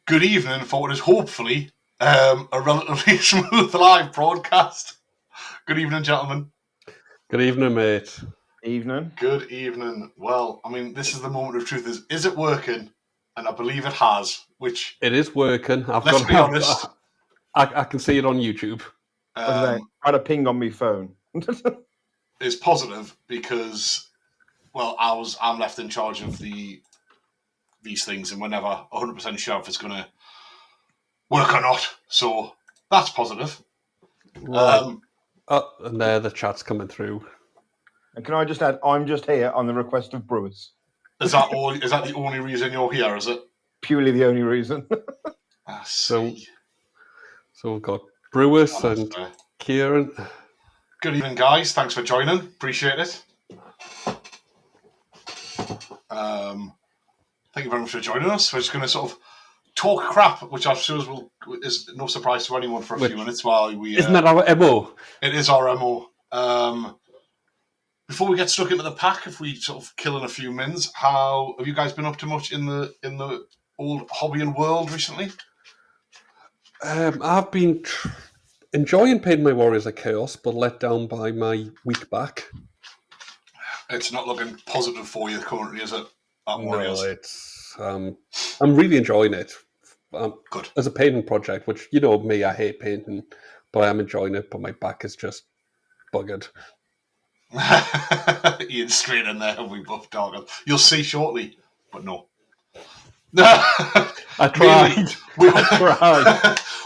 Good evening for what is hopefully a relatively smooth live broadcast. Good evening, gentlemen. Good evening, mate. Evening. Good evening. Well, I mean, this is the moment of truth. Is it working? And I believe it has, which... It is working. Let's be honest. I can see it on YouTube. I had a ping on my phone. It's positive because, well, I'm left in charge of these things, and we're never 100% sure if it's going to work or not. So that's positive. Right. And there the chat's coming through. And can I just add, I'm just here on the request of Brewers. Is that all? Is that the only reason you're here? Is it purely the only reason? So we've got Brewers and Kieran. Good evening, guys. Thanks for joining. Appreciate it. Thank you very much for joining us. We're just going to sort of talk crap, which I'm sure is no surprise to anyone for a few minutes while we... Isn't that our MO? It is our MO. Before we get stuck into the pack, if we sort of kill in a few mins, how have you guys been up to much in the old hobbying world recently? I've been enjoying painting my Warriors of Chaos, but let down by my weak back. It's not looking positive for you currently, is it? Warriors? No, it's... I'm really enjoying it. Good. As a painting project, which, you know me, I hate painting, but I am enjoying it, but my back is just buggered. Ian straight in there, we buff dog. You'll see shortly, but no. I tried.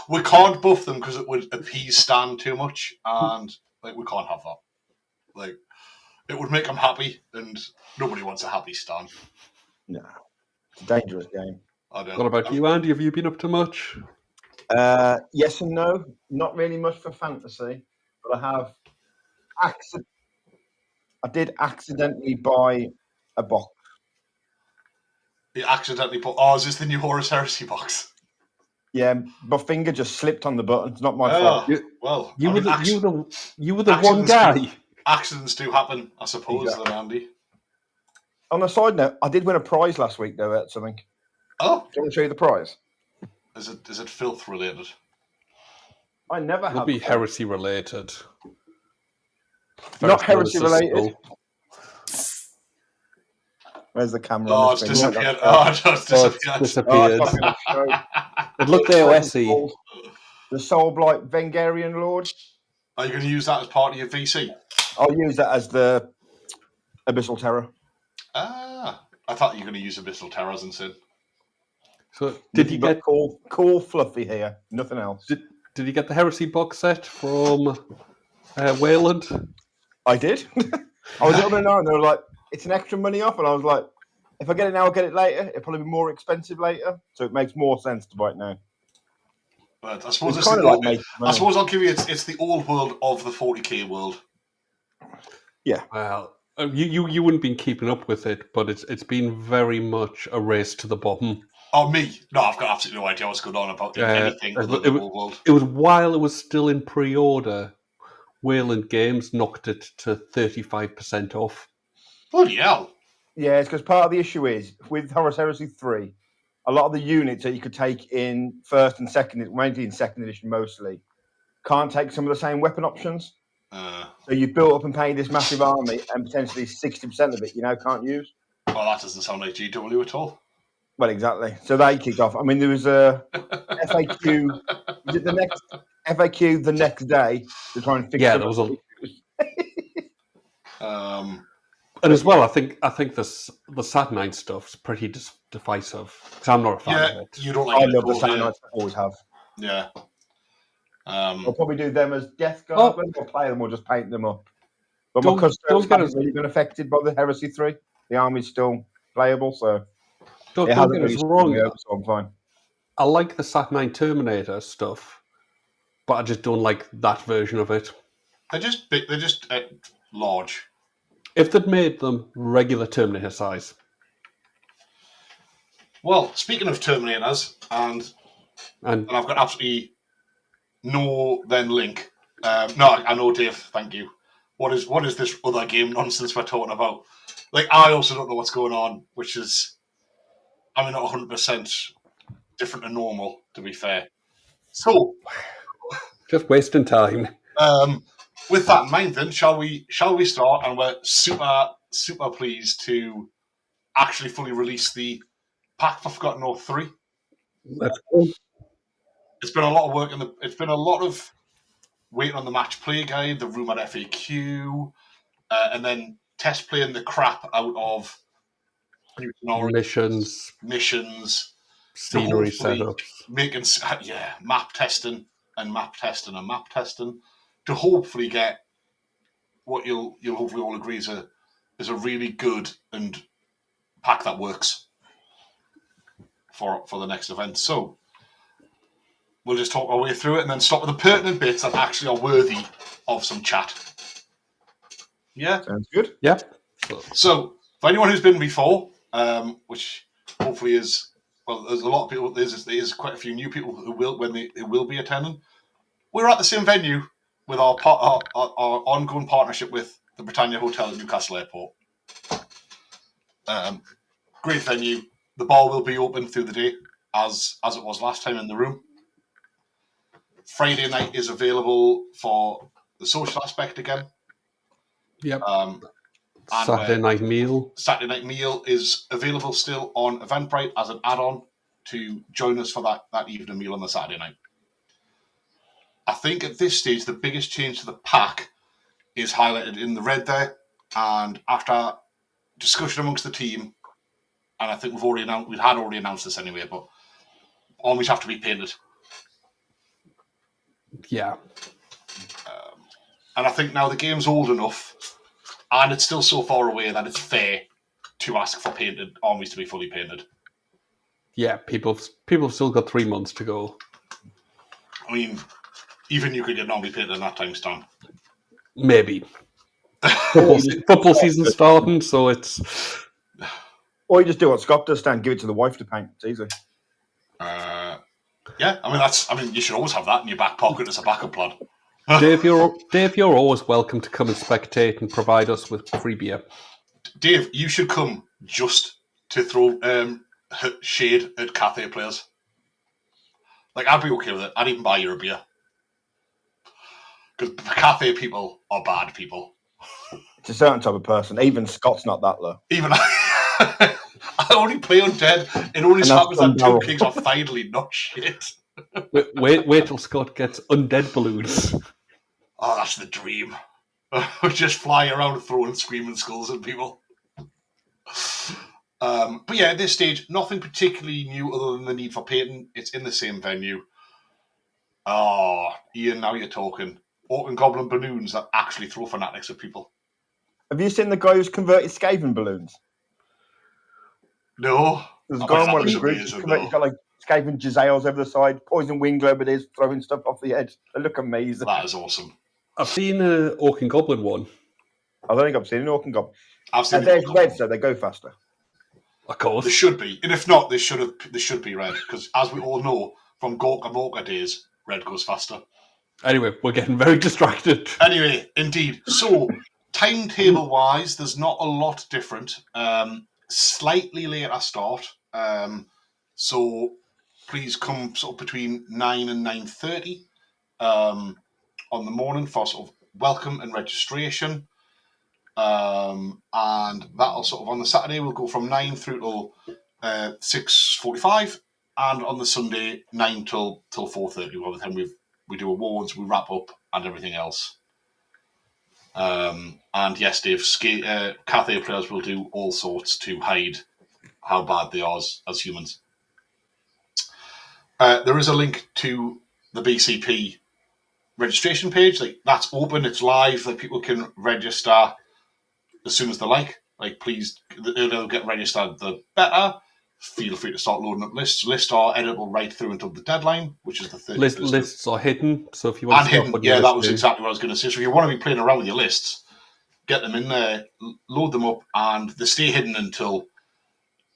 We can't buff them because it would appease Stan too much, and we can't have that. It would make him happy, and nobody wants a happy Stan. No, it's a dangerous game. I know. What about you, Andy? Have you been up to much? Yes and no. Not really much for fantasy, but I did accidentally buy a box. You accidentally put... Oh, is this the new Horus Heresy box? Yeah, my finger just slipped on the button. It's not my fault. You were the one guy. Accidents do happen, I suppose, exactly. then, Andy. On a side note, I did win a prize last week, though, at something. Oh. Do you want to show you the prize? Is it filth related? I never have. It'll be heresy related. Not heresy related. Where's the camera? Oh, it's disappeared. It's disappeared. It looked AOSy. The Soulblight Vengarian Lord. Are you going to use that as part of your VC? I'll use that as the Abyssal Terror. I thought you were going to use Abyssal Terrors instead. So did you get cool fluffy here? Nothing else. Did you get the Heresy box set from Wayland? I did. I was over now, and they were like, "It's an extra money off," and I was like, "If I get it now, I'll get it later. It'll probably be more expensive later, so it makes more sense to buy it now." But I suppose I suppose I'll give you it's the old world of the 40k world. Yeah. Well, you wouldn't been keeping up with it, but it's been very much a race to the bottom. Oh, me? No, I've got absolutely no idea what's going on about anything other than the old world. It was while it was still in pre-order, Wayland Games knocked it to 35% off. Bloody hell. Yeah, it's because part of the issue is, with Horus Heresy 3, a lot of the units that you could take in first and second, mainly in second edition mostly, can't take some of the same weapon options. So you've built up and paid this massive army, and potentially 60% of it you now can't use. Well, that doesn't sound like GW at all. Well, exactly. So they kicked off. I mean, there was a FAQ. Was it the next FAQ the next day to try and fix? Yeah, there was a. And as well, I think the Saturn stuff's pretty divisive because I'm not a fan of it. You don't like I love the Saturn. I always have. Yeah. We'll probably do them as Death Guard. We'll play them or just paint them up. But my customers haven't really been affected by the Heresy 3. The army's still playable, so don't get us wrong. So I'm fine. I like the Sat9 Terminator stuff, but I just don't like that version of it. They're just big. They're just large. If they'd made them regular Terminator size. Well, speaking of Terminators, and I've got absolutely no link. No, I know, Dave. Thank you. What is this other game nonsense we're talking about? I also don't know what's going on, which is, I'm not 100% different to normal, to be fair. So, Just wasting time. with that in mind, then shall we start? And we're super pleased to actually fully release the pack for Forgotten North 3. Let's go. It's been a lot of work, and it's been a lot of waiting on the match play guide, the rumored FAQ, and then test playing the crap out of new Missions, scenery setups, making map testing to hopefully get what you'll hopefully all agree is a really good and pack that works for the next event. So we'll just talk our way through it and then stop with the pertinent bits that actually are worthy of some chat. Yeah, Sounds good. Yeah. So for anyone who's been before, which hopefully is, well, there's a lot of people. There's quite a few new people who will be attending. We're at the same venue with our ongoing partnership with the Britannia Hotel at Newcastle Airport. Great venue. The bar will be open through the day as it was last time in the room. Friday night is available for the social aspect again. Yep. And Saturday night meal. Saturday night meal is available still on Eventbrite as an add-on to join us for that evening meal on the Saturday night. I think at this stage the biggest change to the pack is highlighted in the red there, and after discussion amongst the team, and I think we've already announced this anyway, but armies have to be painted. Yeah. And I think now the game's old enough, and it's still so far away that it's fair to ask for painted armies to be fully painted. Yeah, people have still got 3 months to go. I mean, even you could get an army painted in that time, Stan. Maybe. Football season starting, so it's... Or you just do what Scott does, Stan, give it to the wife to paint. It's easy. Yeah, I mean, you should always have that in your back pocket as a backup plan. Dave, you're always welcome to come and spectate and provide us with free beer. Dave, you should come just to throw shade at Cathay players. Like, I'd be okay with it. I'd even buy you a beer. Because Cathay people are bad people. It's a certain type of person. Even Scott's not that low. Even I only play undead. It only happens that Tomb Kings are finally not shit. Wait till Scott gets undead balloons. Oh, that's the dream. Just fly around throwing screaming skulls at people. But yeah, at this stage, nothing particularly new other than the need for painting. It's in the same venue. Oh, Ian, now you're talking. Orc and Goblin balloons that actually throw fanatics at people. Have you seen the guy who's converted Skaven balloons? No. There's a guy on one of the groups. He's got like Skaven Jezzails over the side, poison wing globities, throwing stuff off the edge. They look amazing. That is awesome. I've seen an Orc and Goblin one. I don't think I've seen an Orc and Goblin. I've seen they're red, so they go faster. Of course. They should be. And if not, they should be red. Because as we all know from Gorka Morka days, red goes faster. Anyway, we're getting very distracted. Anyway, indeed. So, timetable-wise, there's not a lot different. Slightly later start. So, please come sort of between 9 and 9:30 on the morning for sort of welcome and registration. And that'll sort of on the Saturday, we'll go from 9 through till 6:45. And on the Sunday, 9 till 4:30. By the time we do awards, we wrap up, and everything else. And yes, Dave, Cathay players will do all sorts to hide how bad they are as humans. There is a link to the BCP registration page. Like, that's open, it's live. Like, people can register as soon as they like. Like, please, they'll get registered the better. Feel free to start loading up lists. Lists are editable right through until the deadline, which is the 30th. Lists are hidden, so if you want to hidden, yeah, that was exactly what I was going to say. So if you want to be playing around with your lists, get them in there, load them up, and they stay hidden until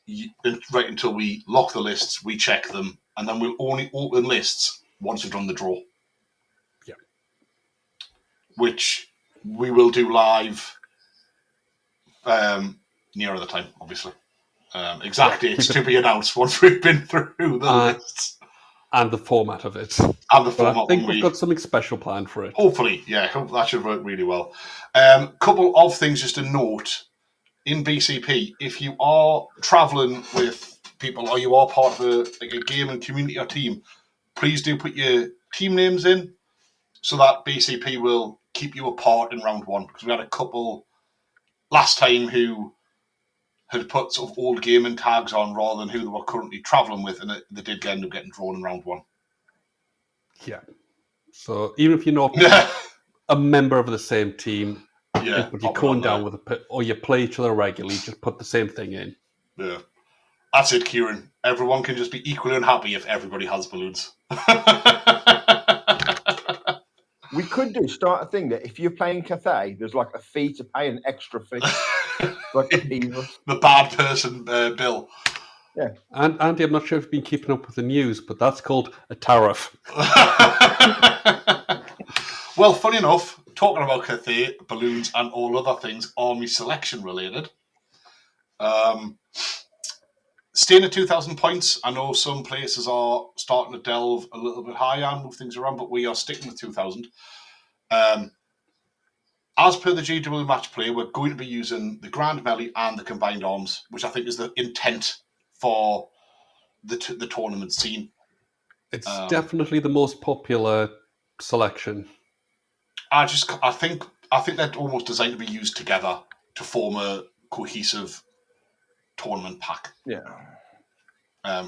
we lock the lists, we check them, and then we'll only open lists once we've done the draw. Yeah. Which we will do live nearer the time, obviously. Exact dates to be announced once we've been through the lists. And the format of it. And the But format. I think we've got something special planned for it. Hopefully, yeah. Hope that should work really well. Couple of things just to note. In BCP, if you are travelling with people or you are part of a gaming community or team, please do put your team names in so that BCP will keep you apart in round one. Because we had a couple last time who had put sort of old gaming tags on rather than who they were currently travelling with, and they did end up getting drawn in round one. Yeah. So even if you're not a member of the same team, but you're going down with or you play each other regularly, just put the same thing in. Yeah. That's it, Kieran. Everyone can just be equally unhappy if everybody has balloons. We could start a thing that if you're playing Cathay, there's like a fee to pay, an extra fee. Like the bad person bill. Yeah. And Andy, I'm not sure if you've been keeping up with the news, but that's called a tariff. Well, funny enough, talking about Cathay, balloons, and all other things army selection related. Staying at 2,000 points, I know some places are starting to delve a little bit higher and move things around, but we are sticking with 2,000. As per the GW match play, we're going to be using the Grand Melee and the Combined Arms, which I think is the intent for the tournament scene. It's definitely the most popular selection. I think they're almost designed to be used together to form a cohesive tournament pack. Yeah.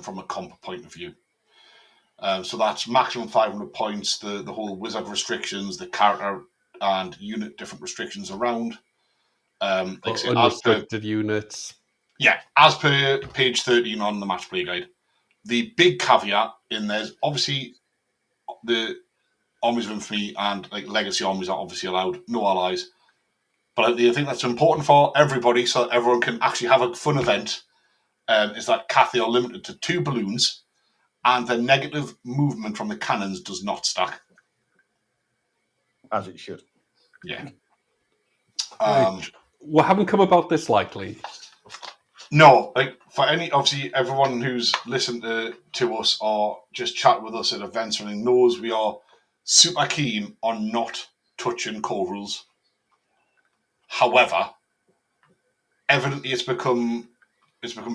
From a comp point of view. So that's maximum 500 points, the whole wizard restrictions, the character and unit different restrictions around. Unrestricted units. Yeah, as per page 13 on the match play guide. The big caveat in there's obviously the armies of infamy and legacy armies are obviously allowed, no allies. But I think that's important for everybody so that everyone can actually have a fun event. Is that Cathay are limited to 2 balloons and the negative movement from the cannons does not stack. As it should. Yeah. We haven't come about this lightly. No, for obviously everyone who's listened to us or just chat with us at events or anything knows we are super keen on not touching core rules. However, evidently it's become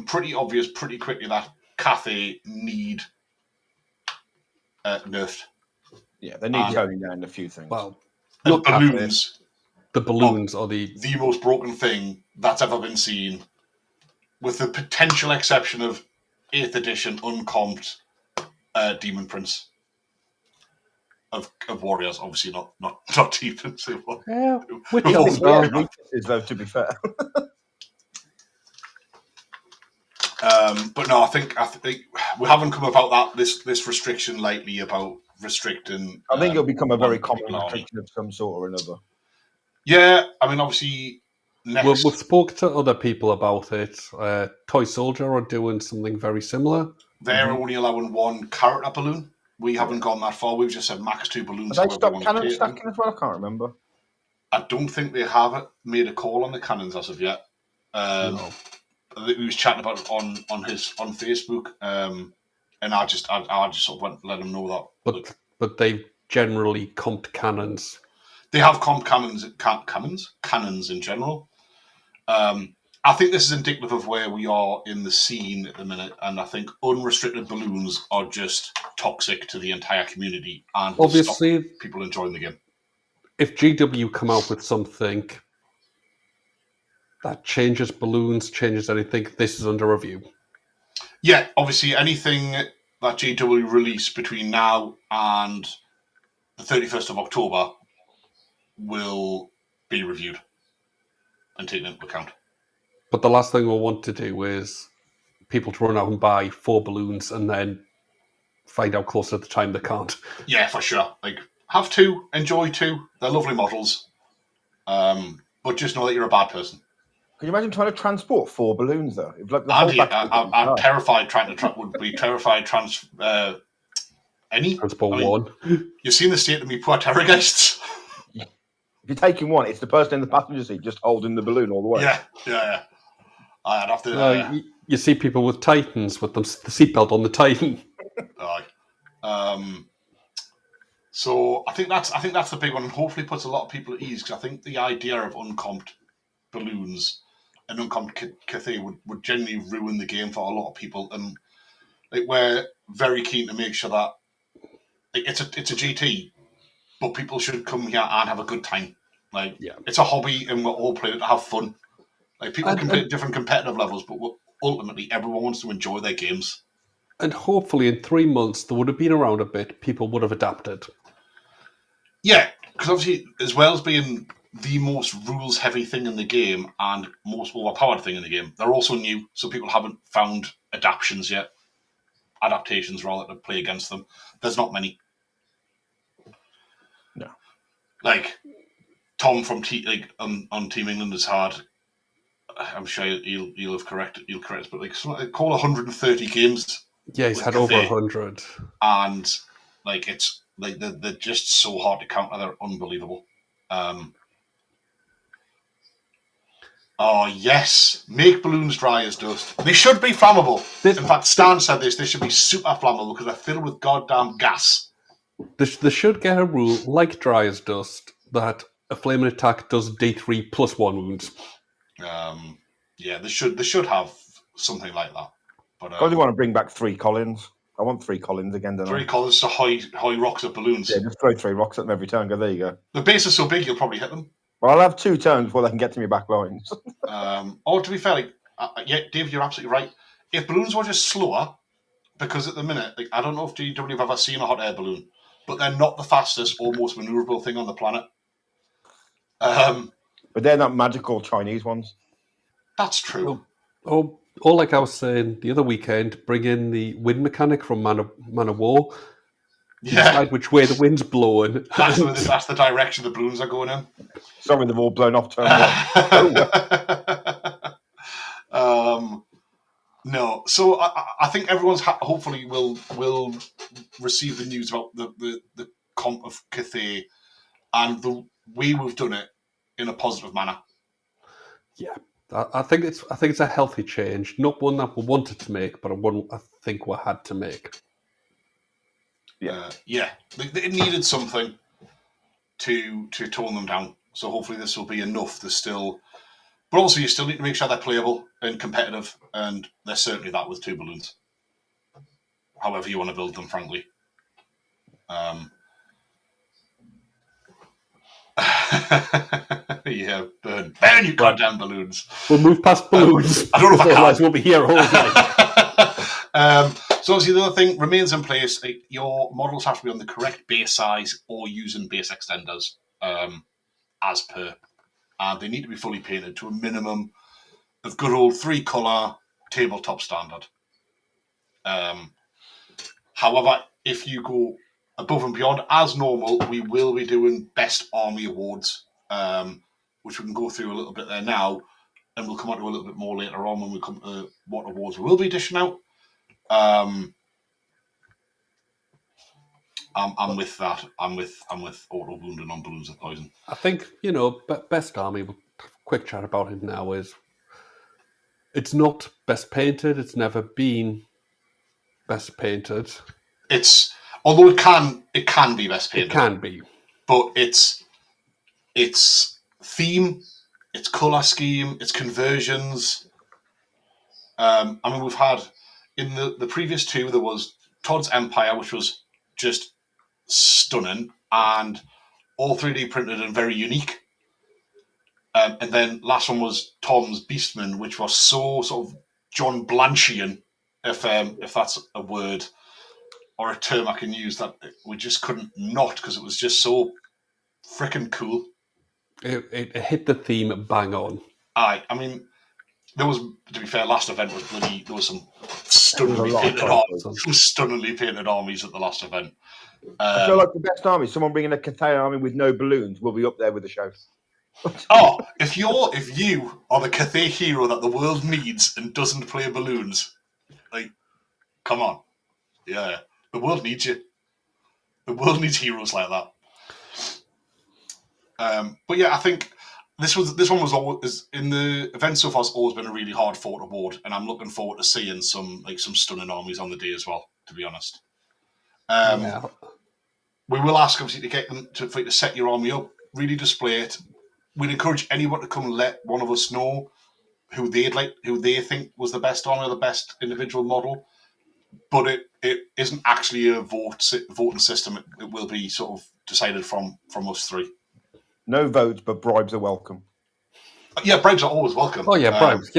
pretty obvious pretty quickly that Cathay need nerfed. Yeah, they need toning down a few things. Well, not balloons. The balloons are the most broken thing that's ever been seen, with the potential exception of 8th edition uncomped Demon Prince of Warriors, obviously not Demons. Which is though, to be fair. But no, I think we haven't come about that this restriction lightly about restricting. I think it'll become a very common restriction of some sort or another. Yeah, I mean, obviously, we've spoke to other people about it. Toy Soldier are doing something very similar. They're only allowing 1 character balloon. We haven't gone that far. We've just said max 2 balloons. Have they stopped cannon stacking as well? I can't remember. I don't think they have made a call on the cannons as of yet. No. He was chatting about it on Facebook, and I just sort of went and let him know that. But they've generally comped cannons. They have comped cannons in general. I think this is indicative of where we are in the scene at the minute, and I think unrestricted balloons are just toxic to the entire community and obviously stop people enjoying the game. If GW come out with something that changes balloons, changes anything, this is under review. Yeah, obviously anything that GW release between now and the 31st of October will be reviewed and taken into account. But the last thing we'll want to do is people to run out and buy 4 balloons and then find out closer to the time they can't. Yeah, for sure. Have 2, enjoy 2. They're lovely models. But just know that you're a bad person. Can you imagine trying to transport 4 balloons, though? Andy, I'm terrified would be terrified transport 1. You've seen the state of me poor terrorgeists. If you're taking 1, it's the person in the passenger seat just holding the balloon all the way. Yeah. I'd have to. You see people with Titans with the seatbelt on the Titan. Aye. So I think that's the big one, and hopefully puts a lot of people at ease, because I think the idea of uncomped balloons and uncomped Cathay would genuinely ruin the game for a lot of people, and like we're very keen to make sure that it's a GT, but people should come here and have a good time. Like it's a hobby, and we're all playing it to have fun. Like people can play at different competitive levels, but ultimately everyone wants to enjoy their games. And hopefully in 3 months, they would have been around a bit, people would have adapted. Yeah, because obviously, as well as being the most rules-heavy thing in the game and most overpowered thing in the game, they're also new, so people haven't found adaptations yet. Adaptations, rather, to play against them. There's not many. No. Like, Tom from on Team England has had, I'm sure he'll correct us, but like call 130 games. Yeah, he's had over 100. And like it's like they're just so hard to counter. They're unbelievable. Oh yes, make balloons dry as dust. They should be flammable. In fact, Stan said this. They should be super flammable because they're filled with goddamn gas. They should get a rule like dry as dust that a flaming attack does D3 plus 1 wounds. Yeah, they should have something like that. But I want to bring back 3 Collins. I want 3 Collins again. 3 Collins to high rocks at balloons. Yeah, just throw 3 rocks at them every turn. Go, there you go. The base is so big, you'll probably hit them. Well, I'll have 2 turns before they can get to me back lines. Or to be fair, yeah, Dave, you're absolutely right. If balloons were just slower, because at the minute, like, I don't know if GW have ever seen a hot air balloon, but they're not the fastest or most maneuverable thing on the planet. But they're not magical Chinese ones. That's true. Or like I was saying the other weekend, bring in the wind mechanic from Man of War. Yeah. Decide which way the wind's blowing. That's the direction the balloons are going in. Sorry, they've all blown off turn 1. No, so I think everyone's hopefully will receive the news about the comp of Cathay and the way we've done it in a positive manner. Yeah, I think it's a healthy change, not one that we wanted to make, but one I think we had to make. Yeah, it needed something to tone them down. So hopefully this will be enough to still. But also, you still need to make sure they're playable and competitive, and they're certainly that with 2 balloons. However you want to build them, frankly. Yeah, burn you goddamn balloons. We'll move past balloons. I don't know if I can. Otherwise, we'll be here all night. So obviously the other thing remains in place. Your models have to be on the correct base size or using base extenders as per. And they need to be fully painted to a minimum of good old 3-colour tabletop standard. However, if you go above and beyond, as normal, we will be doing Best Army Awards, which we can go through a little bit there now, and we'll come on to a little bit more later on when we come to what awards we will be dishing out. I'm with that. I'm with auto wounding on balloons of poison. I think Best Army. Quick chat about it now is it's not best painted. It's never been best painted. Although it can be best painted. It can be, but it's theme, its color scheme, its conversions. I mean, we've had in the previous 2 there was Todd's Empire, which was just stunning and all 3D printed and very unique. And then last one was Tom's Beastman, which was so sort of John Blanchian, if that's a word or a term I can use, that we just couldn't not, because it was just so freaking cool. It hit the theme bang on. I mean, there was, to be fair, last event was bloody. There was some stunningly painted armies at the last event. I feel like the Best Army, someone bringing a Cathay army with no balloons, will be up there with the show. If you are the Cathay hero that the world needs and doesn't play balloons, like, come on, yeah, the world needs you. The world needs heroes like that. But yeah, I think this one was always in the event so far. Has always been a really hard fought award, and I'm looking forward to seeing some stunning armies on the day as well. To be honest, we will ask obviously to get them for you to set your army up, really display it. We'd encourage anyone to come and let one of us know who they think was the best army or the best individual model. But it isn't actually a voting system. It will be sort of decided from us three. No votes, but bribes are welcome. Yeah, bribes are always welcome. Oh yeah, bribes.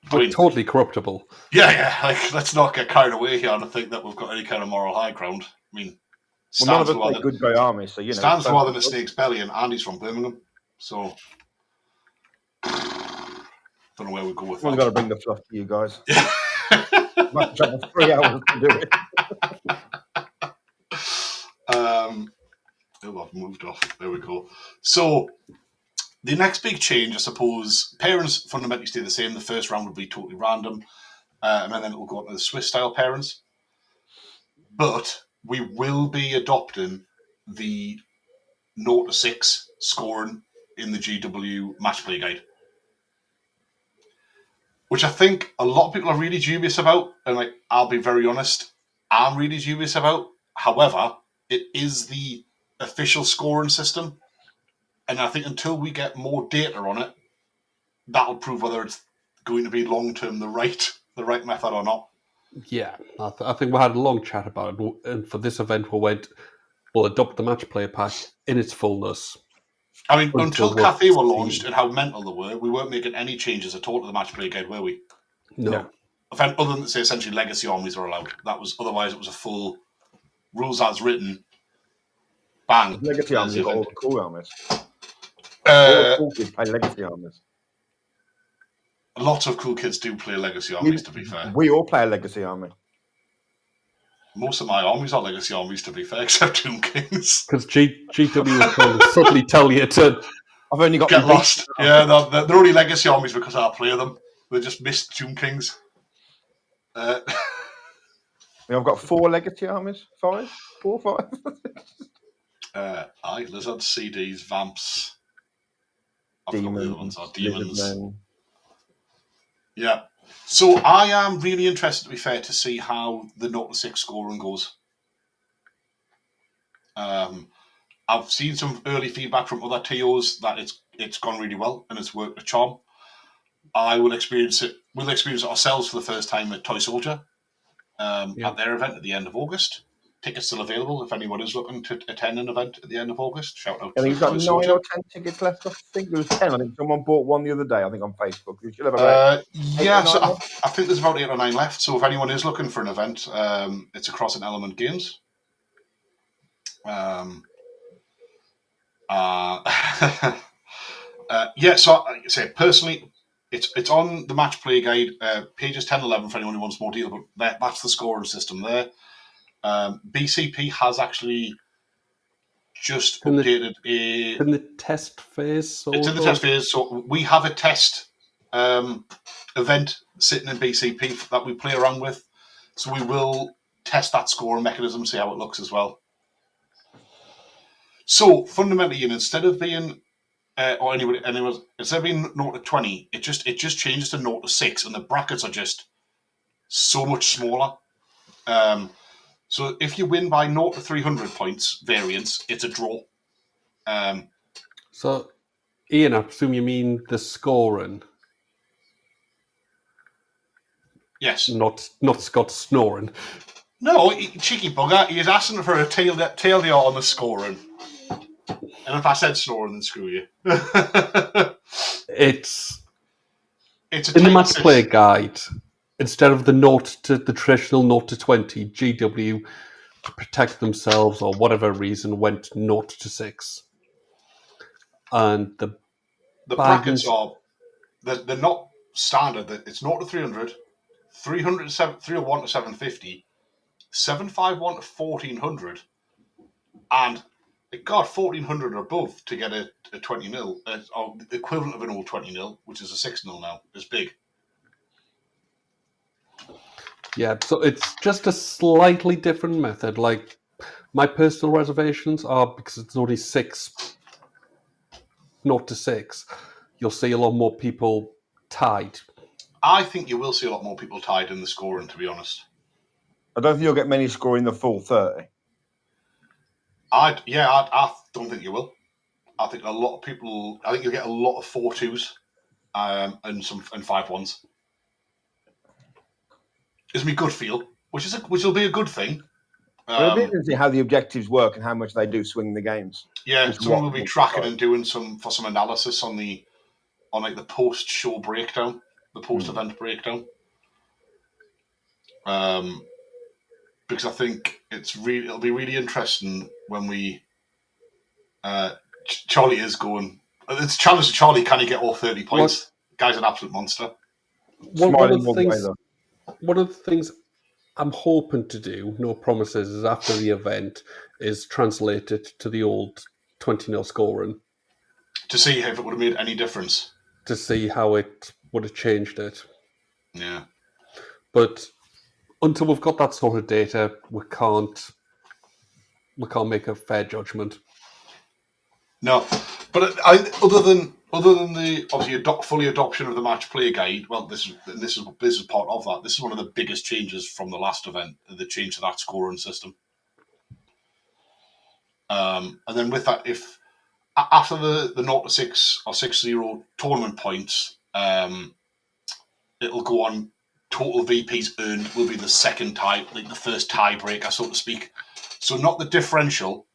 Totally corruptible. Yeah. Like, let's not get carried away here and think that we've got any kind of moral high ground. I mean, none of us like good guy armies, so stands for more than a snake's belly, and Andy's from Birmingham, so don't know where we go with that. We've got to bring the fluff to you guys. Might travel 3 hours to do it. I've moved off. There we go. So the next big change, I suppose, pairings fundamentally stay the same. The first round will be totally random, and then it will go on to the Swiss style pairings. But we will be adopting the 0-6 scoring in the GW match play guide, which I think a lot of people are really dubious about. And I'll be very honest, I'm really dubious about. However, it is the official scoring system, and I think until we get more data on it, that'll prove whether it's going to be long term the right method or not. Yeah, I think we had a long chat about it, and for this event we'll adopt the match play pack in its fullness. I mean, until Cathay were launched and how mental they were, we weren't making any changes at all to the match play guide, were we? No. Other than, say, essentially legacy armies are allowed. Otherwise it was a full rules as written. Bang. Legacy armies got all the cool armies. All the cool kids play legacy armies. Lots of cool kids do play legacy armies, to be fair. We all play a legacy army. Most of my armies are legacy armies, to be fair, except Tomb Kings. Because GW is trying to subtly tell you to... I've only got... Get lost. Yeah, they're only legacy armies because I play them. They just missed Tomb Kings. I've got 4 legacy armies. 5? 4 or 5? Lizards, CDs, Vamps. Demons. Yeah. So I am really interested, to be fair, to see how the 0-6 scoring goes. I've seen some early feedback from other TOs that it's gone really well and it's worked a charm. We'll experience it ourselves for the first time at Toy Soldier at their event at the end of August. Tickets still available if anyone is looking to attend an event at the end of August. Shout out. I think he's got 9 or 10 tickets left. I think there was 10. I think someone bought one the other day. I think on Facebook. You should have so I think there's about 8 or 9 left. So if anyone is looking for an event, it's across an Element Games. So I say personally, it's on the match play guide, pages 10 and 11 for anyone who wants more detail. But that's the scoring system there. BCP has actually just updated in the test phase. It's in the test phase, so we have a test event sitting in BCP that we play around with. So we will test that scoring mechanism, see how it looks as well. So fundamentally, instead of being instead of being 0-20, it just changes to 0-6, and the brackets are just so much smaller. So if you win by 0-300 points variance, it's a draw. So, Ian, I presume you mean the scoring. Yes. Not Scott snoring. No, cheeky bugger. He's asking for a TLDR on the scoring. And if I said snoring, then screw you. It's in the match play guide. Instead of the traditional 0-20, GW, to protect themselves or whatever reason, went 0-6. And the brackets are they're not standard. It's 0-300, 301 to 750, 751 to 1400, and it got 1400 or above to get a 20-0, or the equivalent of an old 20-0, which is a 6-0 now, is big. Yeah, so it's just a slightly different method. Like, my personal reservations are because it's only 6 0 to 6, you'll see a lot more people tied. I think you will see a lot more people tied in the scoring, to be honest. I don't think you'll get many scoring the full 30. I don't think you will. I think a lot of people. I think you'll get a lot of 4-2s, and 5-1s. It's my good feel, which will be a good thing. It'll be interesting to see how the objectives work and how much they do swing the games. Yeah, someone will be tracking and doing some analysis on the post-show breakdown, the post-event breakdown. Because I think it'll be really interesting when we. Charlie is going. It's a challenge to Charlie. Can he get all 30 points? The guy's an absolute monster. One of the things I'm hoping to do, no promises, is after the event is translate it to the old 20-0 scoring. To see if it would have made any difference. To see how it would have changed it. Yeah. But until we've got that sort of data, we can't make a fair judgment. No, but other than the obviously fully adoption of the match play guide, well, this is part of that. This is one of the biggest changes from the last event, the change to that scoring system. And then with that, if after the 0 to 6 or 6-0 tournament points, it'll go on. Total VPs earned will be the second tie, like the first tiebreaker, so to speak. So not the differential,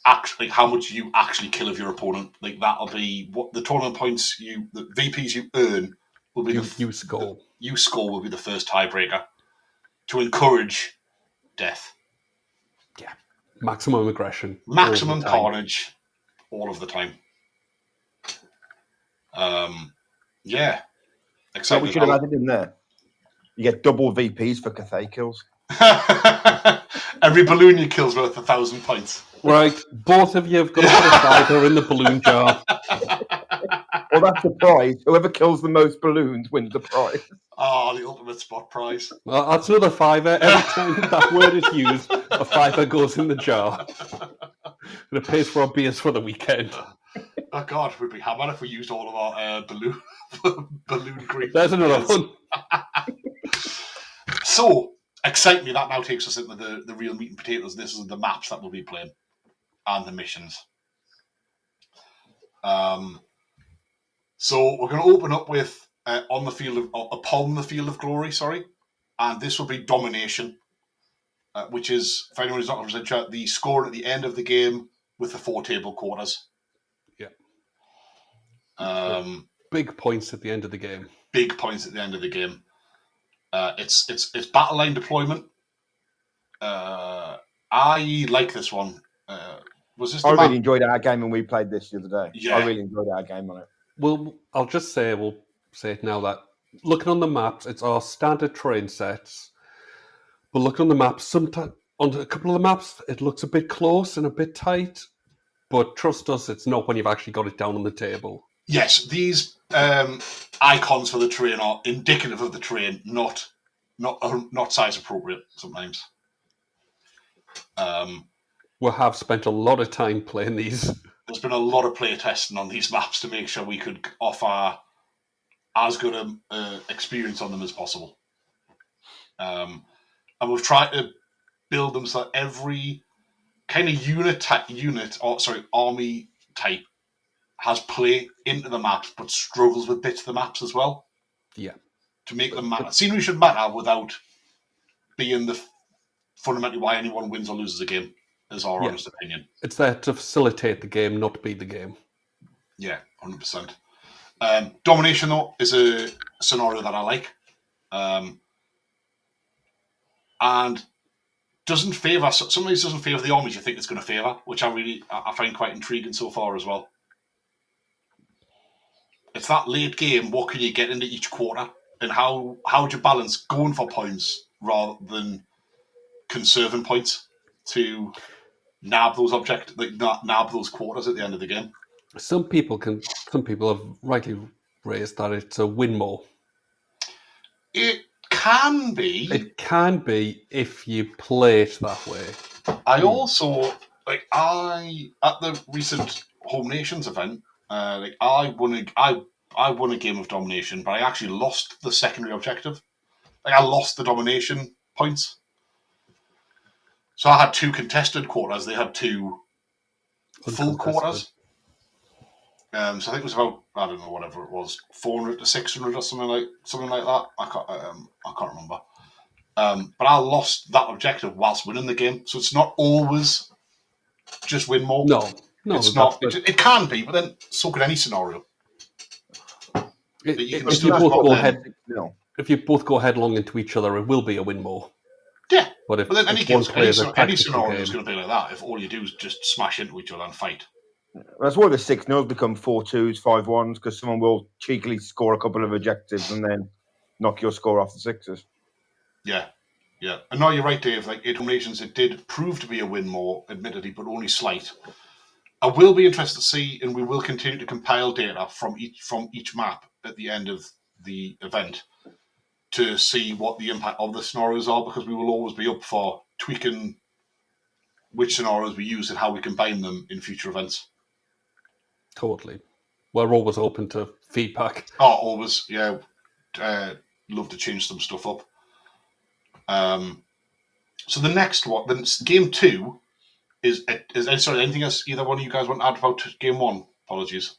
actually how much you actually kill of your opponent. Like that'll be what the tournament points the VPs you earn will be you score. You score will be the first tiebreaker to encourage death. Yeah, maximum aggression, maximum carnage, all of the time. Yeah. Except we should have added in there. You get double VPs for Cathay kills. Every balloon you kill's worth 1,000 points. Right, both of you have got to put a cider in the balloon jar. Well, that's the prize. Whoever kills the most balloons wins the prize. Oh, the ultimate spot prize. Well, that's another £5. Every time that word is used, a £5 goes in the jar. And it pays for our beers for the weekend. Oh God, we'd be hammered if we used all of our balloon green. There's another one. So, excite me, that now takes us into the real meat and potatoes. This is the maps that we'll be playing and the missions. So we're going to open up with upon the field of glory, and this will be domination, which is, if anyone is not represented, the score at the end of the game with the 4 table quarters. Yeah. Big points at the end of the game. Big points at the end of the game. It's battle line deployment. I like this one. Was this? I really enjoyed our game when we played this the other day. Yeah. I really enjoyed our game on it. Well, I'll just say, we'll say it now, that looking on the maps, it's our standard terrain sets. But looking on the maps, sometimes on a couple of the maps, it looks a bit close and a bit tight. But trust us, it's not when you've actually got it down on the table. Yes, these icons for the terrain are indicative of the terrain, not size appropriate sometimes. We have spent a lot of time playing these. There's been a lot of play testing on these maps to make sure we could offer as good an experience on them as possible. And we've tried to build them so that every kind of army type has play into the maps, but struggles with bits of the maps as well. Yeah. To make them matter. Scenery should matter without being fundamentally why anyone wins or loses a game, is our honest opinion. It's there to facilitate the game, not be the game. Yeah, 100%. Domination, though, is a scenario that I like. And doesn't favour, some of these doesn't favour the armies you think it's going to favour, which I find quite intriguing so far as well. It's that late game, what can you get into each quarter? And how do you balance going for points rather than conserving points to nab those nab those quarters at the end of the game? Some people have rightly raised that it's a win more. It can be. It can be if you play it that way. I also at the recent Home Nations event, like I won a game of domination, but I actually lost the secondary objective. Like I lost the domination points. So I had 2 contested quarters. They had 2 full quarters. So I think it was about, I don't know, whatever it was, 400 to 600 or something like that. I can't remember. But I lost that objective whilst winning the game. So it's not always just win more. No, it's not. It can be, but then so could any scenario. If you both go headlong into each other, it will be a win more. Yeah, but then any scenario is going to be like that. If all you do is just smash into each other and fight. That's why the 6-0s become 4-2s, 5-1s, because someone will cheekily score a couple of objectives and then knock your score off the 6s. Yeah. And no, you're right, Dave. Like Home Nations, it did prove to be a win more, admittedly, but only slight. I will be interested to see, and we will continue to compile data from each map at the end of the event to see what the impact of the scenarios are, because we will always be up for tweaking which scenarios we use and how we combine them in future events. Totally. We're always open to feedback. Oh, always, yeah. Love to change some stuff up. So the next one, then game 2 is sorry, anything else either one of you guys want to add about game 1? Apologies.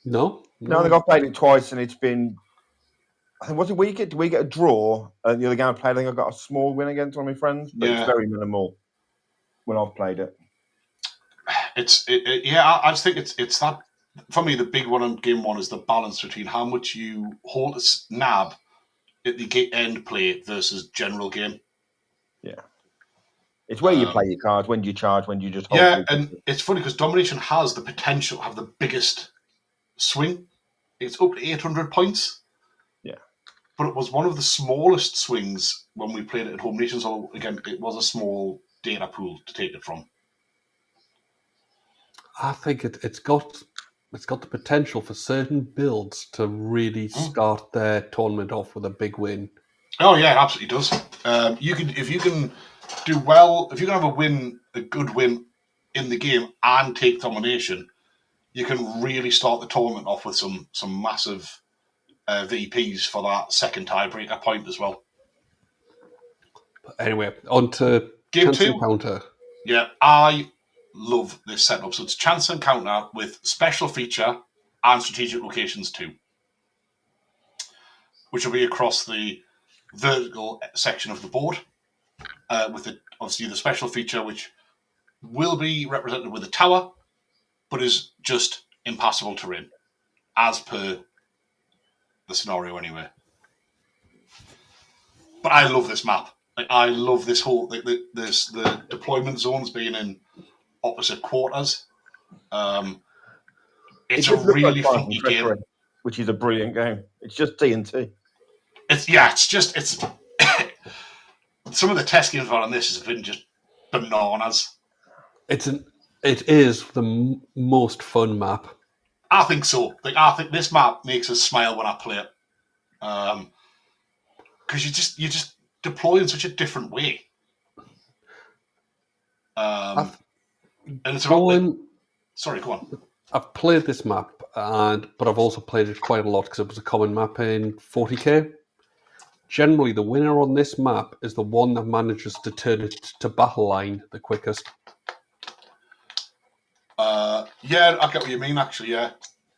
No, I think I've played it twice and it's been, I think, was it we get a draw and the other game I played, I think I got a small win against one of my friends, but it's very minimal when I've played it. I just think it's that, for me, the big one on game 1 is the balance between how much you hold a nab at the end play versus general game. Yeah. It's where you play your cards, when do you charge, when do you just hold. Yeah, and it's funny because Domination has the potential to have the biggest swing. It's up to 800 points. Yeah. But it was one of the smallest swings when we played it at Home Nations, although, again, it was a small data pool to take it from. I think it's got the potential for certain builds to really start their tournament off with a big win. Oh yeah, it absolutely does. If you can do well, if you can have a good win in the game and take domination, you can really start the tournament off with some massive VPs for that second tiebreaker point as well. But anyway, on to game Chance 2. Encounter. Yeah, I love this setup. So it's Chance Encounter with special feature and strategic locations too, which will be across the vertical section of the board, with obviously the special feature, which will be represented with a tower, but is just impassable terrain, as per the scenario anyway. But I love this map. Like, I love this whole the deployment zones being in opposite quarters. It's a really funky game, which is a brilliant game. It's just TNT. It's some of the test games on this has been just bananas. It is the most fun map. I think so. I think this map makes us smile when I play it, because you just deploy in such a different way. And it's sorry, go on. I've played this map, but I've also played it quite a lot because it was a common map in 40k. Generally, the winner on this map is the one that manages to turn it to battle line the quickest. Yeah, I get what you mean, actually, yeah.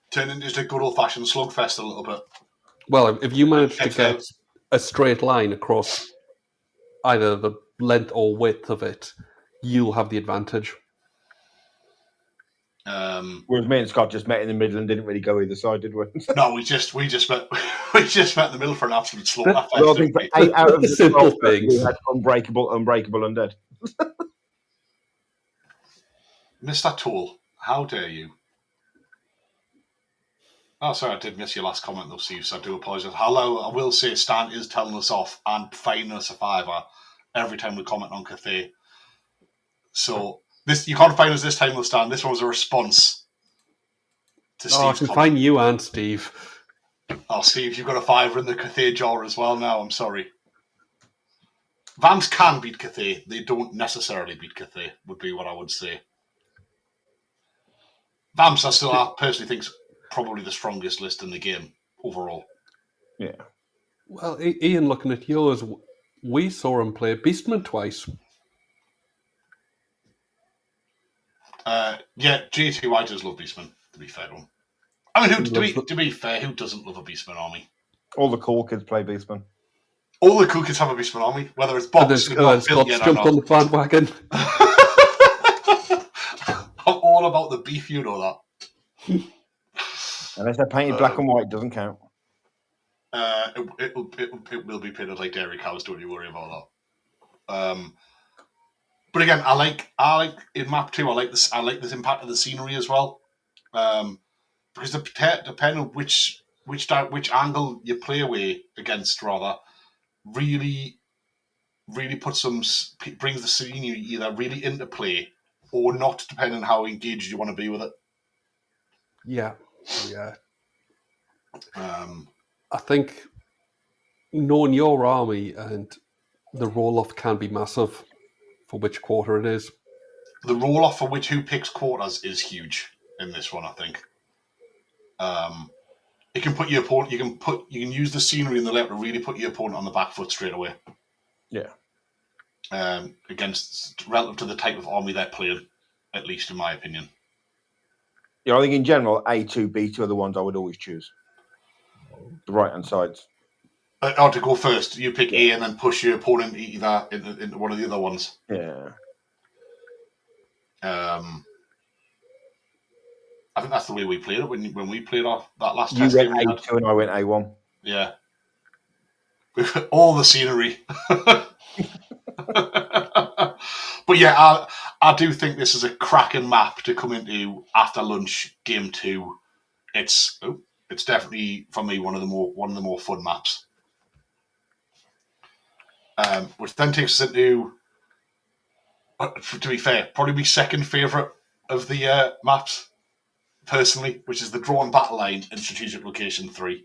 Turn into just a good old-fashioned slugfest a little bit. Well, if you manage to get a straight line across either the length or width of it, you'll have the advantage. Whereas me and Scott just met in the middle and didn't really go either side, did we? No, we just met in the middle for an absolute slaughter. Well, I think 8 out of the simple things we had unbreakable, and dead. Mr. Tool, how dare you? Oh, sorry, I did miss your last comment though, Steve, so I do apologise. Hello, I will say Stan is telling us off and finding us a fiver every time we comment on Cathay. So you can't find us this time though, Stan. This one was a response to Steve's comment. I can find you and Steve. Oh, Steve, you've got a fiver in the Cathay jar as well now, I'm sorry. Vamps can beat Cathay. They don't necessarily beat Cathay, would be what I would say. Vamps, I personally think probably the strongest list in the game overall. Yeah. Well, Ian, looking at yours, we saw him play Beastman twice. Yeah, GTY does love Beastman, to be fair to him. I mean, to be fair, who doesn't love a Beastman army? All the cool kids play Beastman. All the cool kids have a Beastman army, whether it's boxed or not built yet or not. Jumped on the bandwagon. I'm all about the beef, you know that. Unless they're painted black and white, it doesn't count. It will be painted like dairy cows. Don't you worry about that. But again, I like in map 2. I like this impact of the scenery as well, because depending on which angle you play away against, rather, really brings the scenery either really into play or not, depending on how engaged you want to be with it. Yeah. I think knowing your army and the roll-off can be massive for which quarter it is. The roll-off for who picks quarters is huge in this one, I think. It can put your opponent. You can use the scenery in the left to really put your opponent on the back foot straight away. Yeah. Against relative to the type of army they're playing, at least in my opinion. Yeah, I think in general, A2, B2 are the ones I would always choose. The right-hand sides. Or to go first, you pick A and then push your opponent either into one of the other ones. Yeah. I think that's the way we played it when we played that last you test game. You went A2 and I went A1. Yeah. All the scenery. But yeah, I do think this is a cracking map to come into after lunch game 2. It's definitely for me one of the more fun maps. Which then takes us into, to be fair, probably my second favourite of the maps, personally, which is the Drawn Battle Line in Strategic Location 3.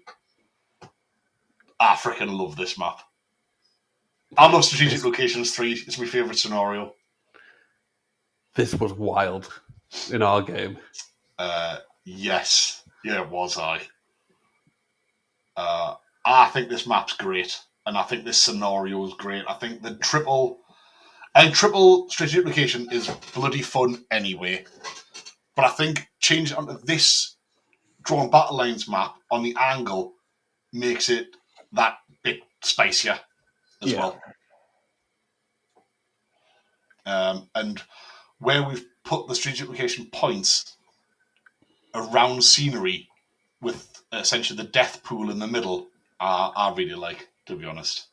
I freaking love this map. I love Strategic Locations 3. It's my favourite scenario. This was wild in our game. Yes. Yeah, it was I think this map's great, and I think this scenario is great. I think the triple strategic location is bloody fun anyway. But I think changing onto this Drawn Battle Lines map on the angle makes it that bit spicier as well. And where we've put the strategic location points around scenery with essentially the death pool in the middle, I really like, to be honest.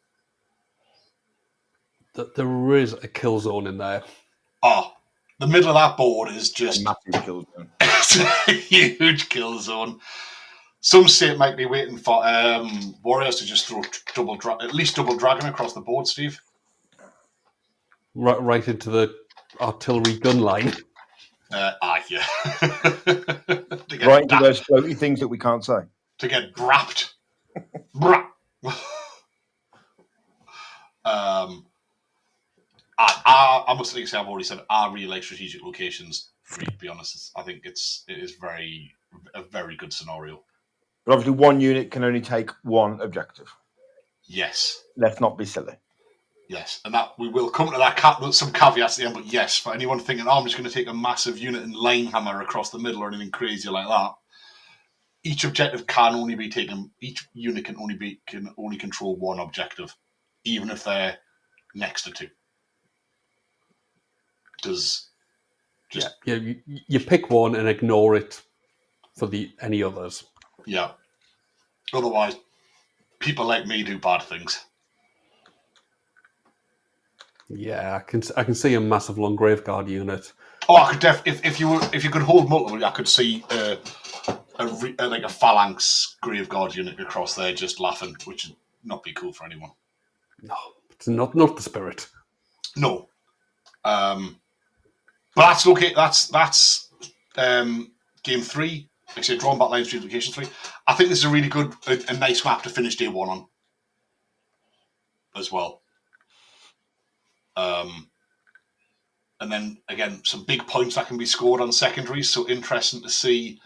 There is a kill zone in there. Oh, the middle of that board is just a massive kill zone. It's a huge kill zone. Some say it might be waiting for warriors to just throw at least double dragon across the board, Steve. Right into the artillery gun line. Yeah. Right into those floaty things that we can't say. To get brapped. I must say I've already said I really like Strategic Locations 3, to be honest. I think it is a very good scenario. But obviously one unit can only take one objective. Yes. Let's not be silly. Yes, and that we will come to that some caveats at the end, but yes, for anyone thinking, I'm just going to take a massive unit and line hammer across the middle or anything crazy like that, each objective can only be taken. Each unit can only control one objective, even if they're next to two. You pick one and ignore it for any others. Yeah. Otherwise, people like me do bad things. Yeah, I can see a massive long graveguard unit. Oh, I could if you could hold multiple, I could see like a phalanx graveguard unit across there just laughing, which would not be cool for anyone. No, it's not the spirit. No. But that's okay. That's game 3. Like I say, Drawn Battle Lines, Strategic Location 3. I think this is a really good, a nice map to finish day 1 on as well. And then, again, some big points that can be scored on secondaries. So interesting to see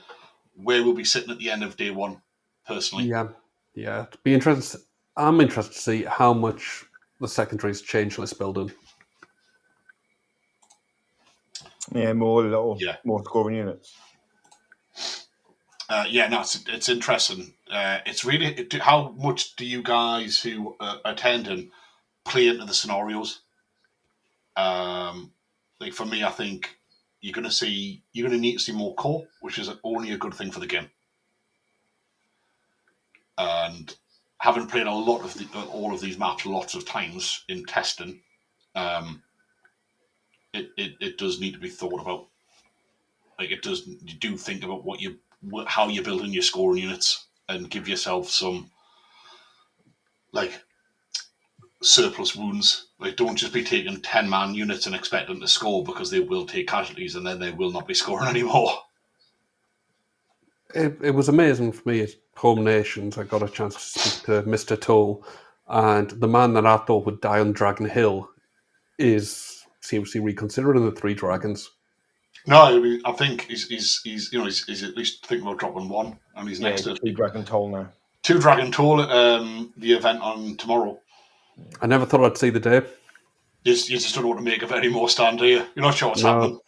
where we'll be sitting at the end of day one, personally. Yeah. It'd be interesting. I'm interested to see how much the secondaries change list building. Yeah, more scoring units. It's interesting. It's really, how much do you guys who are attending play into the scenarios? Like for me, I think you're going to need to see more core, which is only a good thing for the game. And having played all of these maps lots of times in testing, it does need to be thought about. Like you do think about how you're building your scoring units and give yourself some like surplus wounds. Like don't just be taking 10-man units and expect them to score, because they will take casualties and then they will not be scoring anymore. It was amazing for me at Home Nations. I got a chance to speak to Mr. Toll, and the man that I thought would die on Dragon Hill is seriously reconsidering the 3 dragons. No, I mean, I think he's at least thinking about dropping 1, and he's next to 2 Dragon Toll now. 2 Dragon Toll at the event on tomorrow. I never thought I'd see the day. You just don't know what to make of it anymore, Stan, do you? You're not sure what's happening.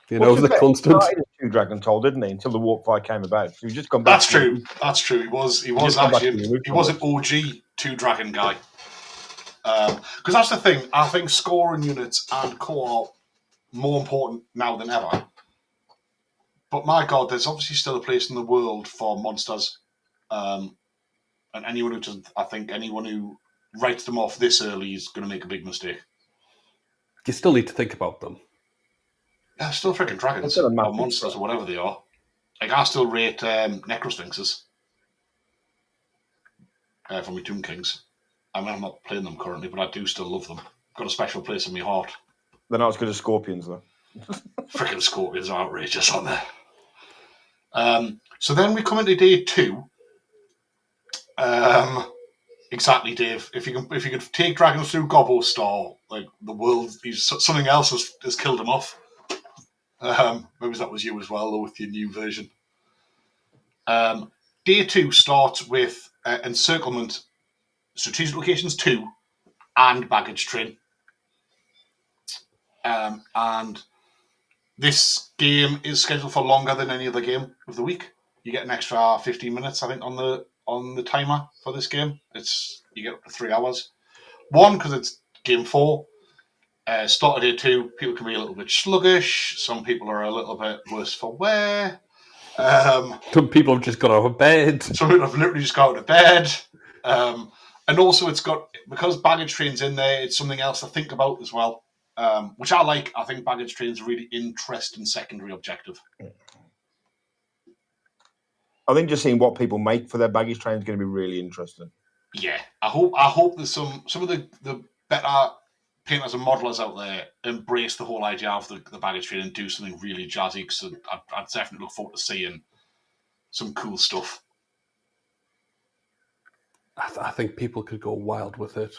You know, the constant. He started 2 Dragon Toll, didn't he? Until the warp fight came about. So he's just gone back. That's true. He was an OG 2 Dragon guy. Because that's the thing. I think scoring units and core are more important now than ever. But my God, there's obviously still a place in the world for monsters. And anyone who writes them off this early is going to make a big mistake. You still need to think about them. Yeah, still freaking dragons or monsters or whatever they are. Like I still rate Necrosphinxes from my Tomb Kings. I mean, I'm not playing them currently, but I do still love them. Got a special place in my heart. They're not as good as Scorpions, though. Freaking Scorpions are outrageous, aren't they? So then we come into day 2. Exactly, Dave. If you could take dragons through Gobbo Star, like the world, something else has killed him off. Maybe that was you as well, though, with your new version. Day 2 starts with encirclement, strategic locations 2, and baggage train. And this game is scheduled for longer than any other game of the week. You get an extra 15 minutes, I think, on the timer for this game. You get up to 3 hours. 1, because it's game 4. Start of day 2, people can be a little bit sluggish. Some people are a little bit worse for wear. Some people have just got out of bed. Some people have literally just got out of bed. And also, because baggage train's in there, it's something else to think about as well, which I like. I think baggage train's a really interesting secondary objective. I think just seeing what people make for their baggage train is going to be really interesting. Yeah, I hope there's some of the better painters and modelers out there embrace the whole idea of the baggage train and do something really jazzy. Because I'd definitely look forward to seeing some cool stuff. I think people could go wild with it.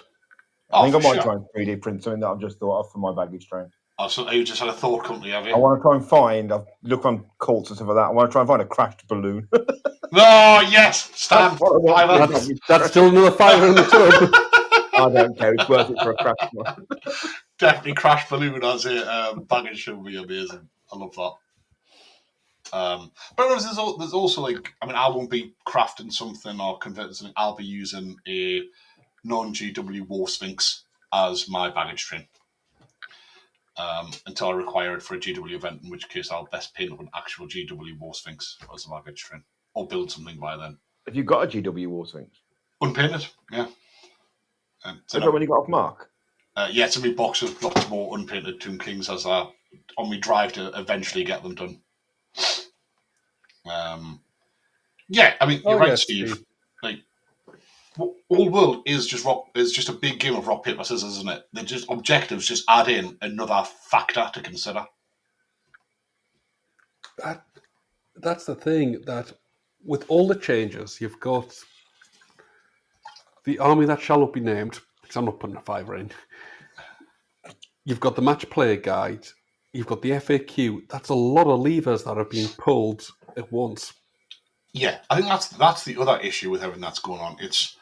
I think I might try and 3D print something that I've just thought of for my baggage train. Oh, so you just had a thought company, have you? I want to try and find, I've looked on cults and stuff like that, I want to try and find a crashed balloon. Oh, yes! Stan! That's still another $5 in the tub. I don't care, it's worth it for a crashed one. Definitely crash balloon as a baggage should be amazing. I love that. But there's also like, I mean, I won't be crafting something or converting something. I'll be using a non-GW War Sphinx as my baggage train until I require it for a GW event, in which case I'll best paint up an actual GW War Sphinx as a baggage train or build something by then. Have you got a GW War Sphinx? Unpainted, yeah. Is that when you got off Mark? Yeah, it's in my box of lots more unpainted Tomb Kings as on my drive to eventually get them done. Yeah, I mean, you're right, Steve. Like, all world is just a big game of rock paper scissors, isn't it? They're just objectives. Just add in another factor to consider. That's the thing, that with all the changes, you've got the army that shall not be named, because I'm not putting a 5 in. You've got the match play guide, you've got the FAQ. That's a lot of levers that have been pulled at once. Yeah, I think that's the other issue with everything that's going on. It's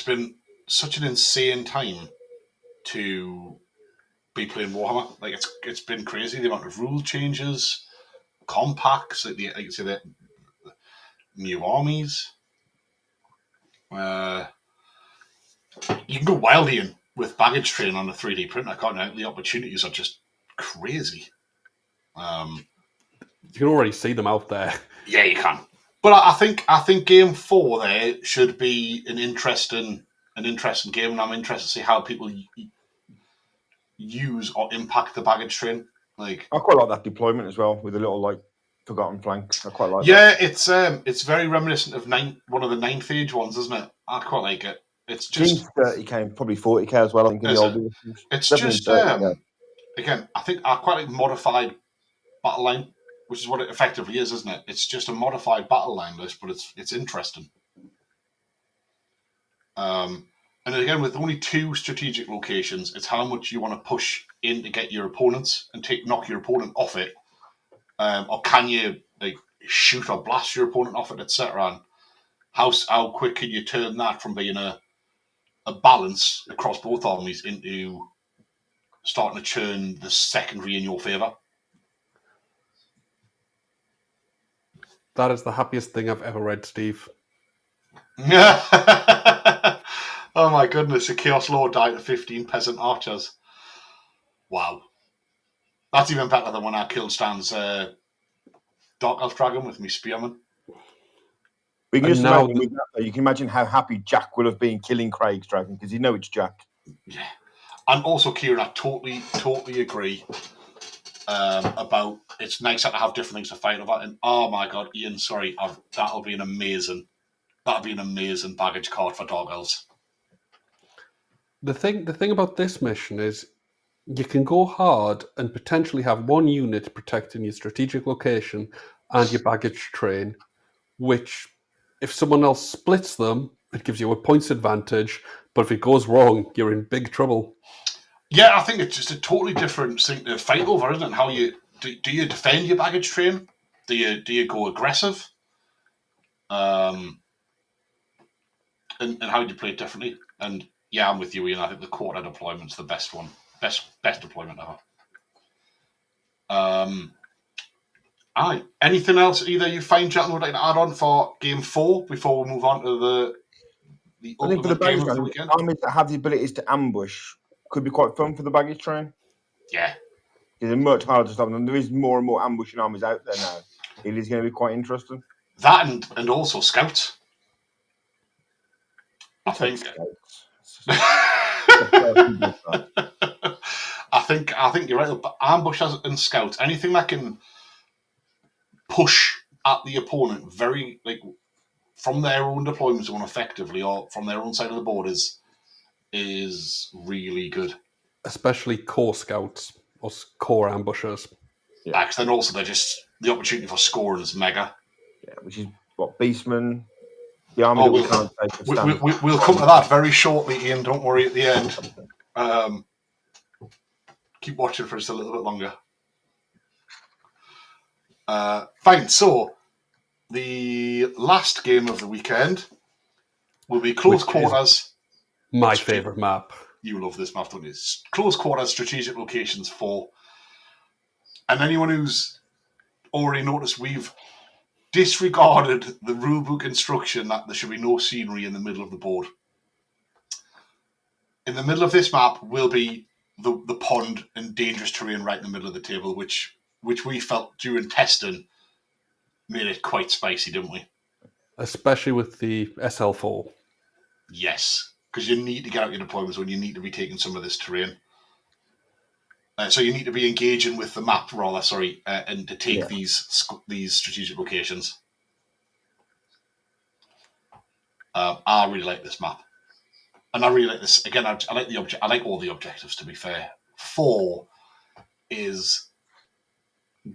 been such an insane time to be playing Warhammer. Like it's been crazy, the amount of rule changes, compacts, like you say, the new armies. You can go wildly in with baggage train on a 3D printer, can't you? The opportunities are just crazy. You can already see them out there. Yeah, you can. But I think Game 4 there should be an interesting game, and I'm interested to see how people use or impact the baggage train. Like, I quite like that deployment as well, with a little like forgotten flank. I quite like that. Yeah, it's very reminiscent of one of the 9th Age ones, isn't it? I quite like it. It's just 30k, probably 40k as well. I think in the old editions. It's just again, I think I quite like modified battle line, which is what it effectively is, isn't it? It's just a modified battle line list, but it's interesting. And again, with only 2 strategic locations, it's how much you want to push in to get your opponents and knock your opponent off it, or can you like shoot or blast your opponent off it, etc. And how quick can you turn that from being a balance across both armies into starting to churn the secondary in your favour? That is the happiest thing I've ever read, Steve. Oh my goodness, a Chaos Lord died to 15 peasant archers. Wow. That's even better than when I killed Stan's Dark Elf Dragon with me Spearman. We can just imagine with that, you can imagine how happy Jack will have been killing Craig's dragon, because you know it's Jack. Yeah. And also, Kieran, I totally agree about it's nicer to have different things to fight about. And oh my god, Ian, sorry, that'll be an amazing baggage card for Dark Elves. The thing about this mission is you can go hard and potentially have one unit protecting your strategic location and your baggage train, which if someone else splits them, it gives you a points advantage. But if it goes wrong, you're in big trouble. Yeah, I think it's just a totally different thing to fight over, isn't it? How you do you defend your baggage train? Do you go aggressive? And how do you play it differently? And yeah, I'm with you, Ian. I think the quarter deployment's the best one. Best deployment ever. Aye. Anything else either you find, gentlemen, would like to add on for Game 4 before we move on to the I think for the game baggage of the weekend? Armies that have the abilities to ambush could be quite fun for the baggage train. Yeah. They're much harder to stop them. There is more and more ambushing armies out there now. It is going to be quite interesting. That and also scouts. I think you're right. But ambushers and scouts, anything that can push at the opponent very from their own deployment zone effectively, or from their own side of the board, is really good. Especially core scouts or core ambushers. Yeah, because then also they're just the opportunity for scoring is mega. Yeah, which is what Beastmen. The army that we can't take. We'll come to that very shortly, Ian. Don't worry at the end. Keep watching for just a little bit longer. Fine. So the last game of the weekend will be Close Quarters. My favourite map. You love this map, don't you? Close Quarters Strategic Locations 4. And anyone who's already noticed, we've disregarded the rulebook instruction that there should be no scenery in the middle of the board. In the middle of this map will be the pond and dangerous terrain right in the middle of the table, which we felt during testing made it quite spicy, didn't we? Especially with the SL4. Yes, because you need to get out your deployments when you need to be taking some of this terrain. So you need to be engaging with the map, and to take these strategic locations. I really like this map, and I really like this. Again, I like the object. I like all the objectives. To be fair, 4 is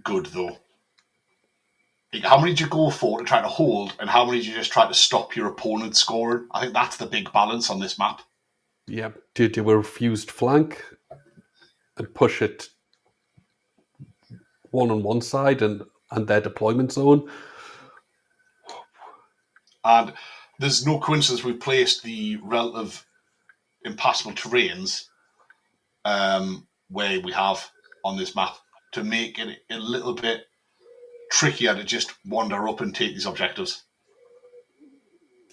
good though. How many do you go for to try to hold, and how many do you just try to stop your opponent scoring? I think that's the big balance on this map. Yeah, do a refused flank and push it one on one side and their deployment zone. And there's no coincidence we've placed the relative impassable terrains where we have on this map to make it a little bit trickier to just wander up and take these objectives.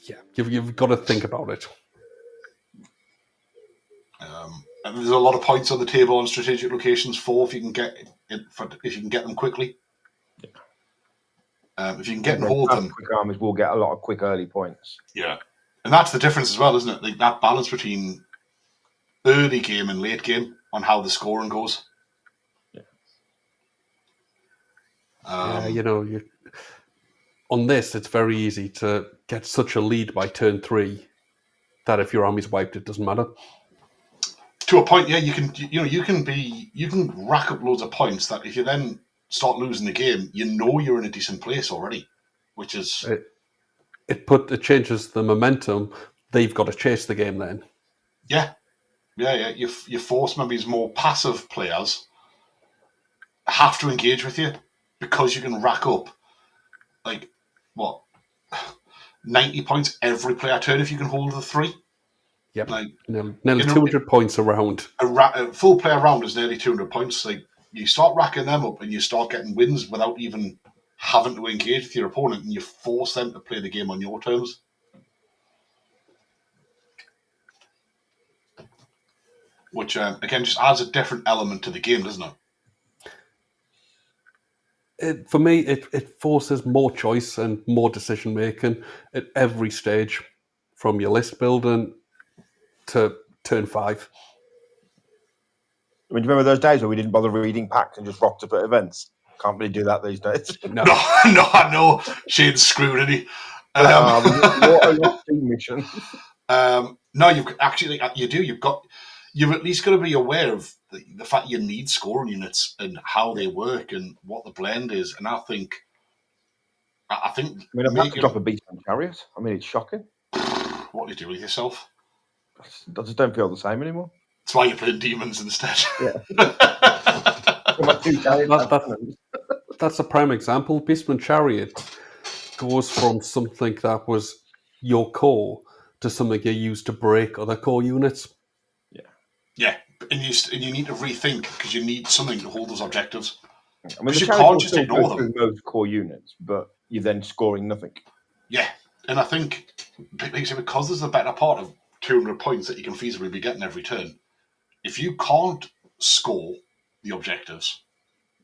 Yeah, you've got to think about it. And there's a lot of points on the table on strategic locations if you can get them quickly. If you can get and hold them, quick armies will get a lot of quick early points. Yeah, and that's the difference as well, isn't it? Like that balance between early game and late game on how the scoring goes. Yeah. On this, it's very easy to get such a lead by turn 3 that if your army's wiped, it doesn't matter. To a point, yeah, you can rack up loads of points that if you then start losing the game, you're in a decent place already, which is it changes the momentum. They've got to chase the game then. Yeah. You force maybe these more passive players have to engage with you because you can rack up 90 points every player turn if you can hold the 3. Yep, nearly 200 points a round. A full player round is nearly 200 points. Like you start racking them up and you start getting wins without even having to engage with your opponent, and you force them to play the game on your terms. Which, again, just adds a different element to the game, doesn't it? For me, it forces more choice and more decision making at every stage, from your list building to turn 5. I mean, do you remember those days where we didn't bother reading packs and just rocked up at events? Can't really do that these days. No, no. Shane's screwed, isn't he? Mission. No, you've at least got to be aware of the fact you need scoring units and how they work and what the blend is. And I think. I mean, I've had to drop a Beastman Chariot. I mean, it's shocking. What do you do with yourself? I just don't feel the same anymore. That's why you're playing demons instead. Yeah. That's a prime example. Beastman Chariot goes from something that was your core to something you use to break other core units. Yeah, and you need to rethink because you need something to hold those objectives. I mean, you can't just ignore them. Most core units, but you're then scoring nothing. Yeah, and I think because there's a better part of 200 points that you can feasibly be getting every turn, if you can't score the objectives,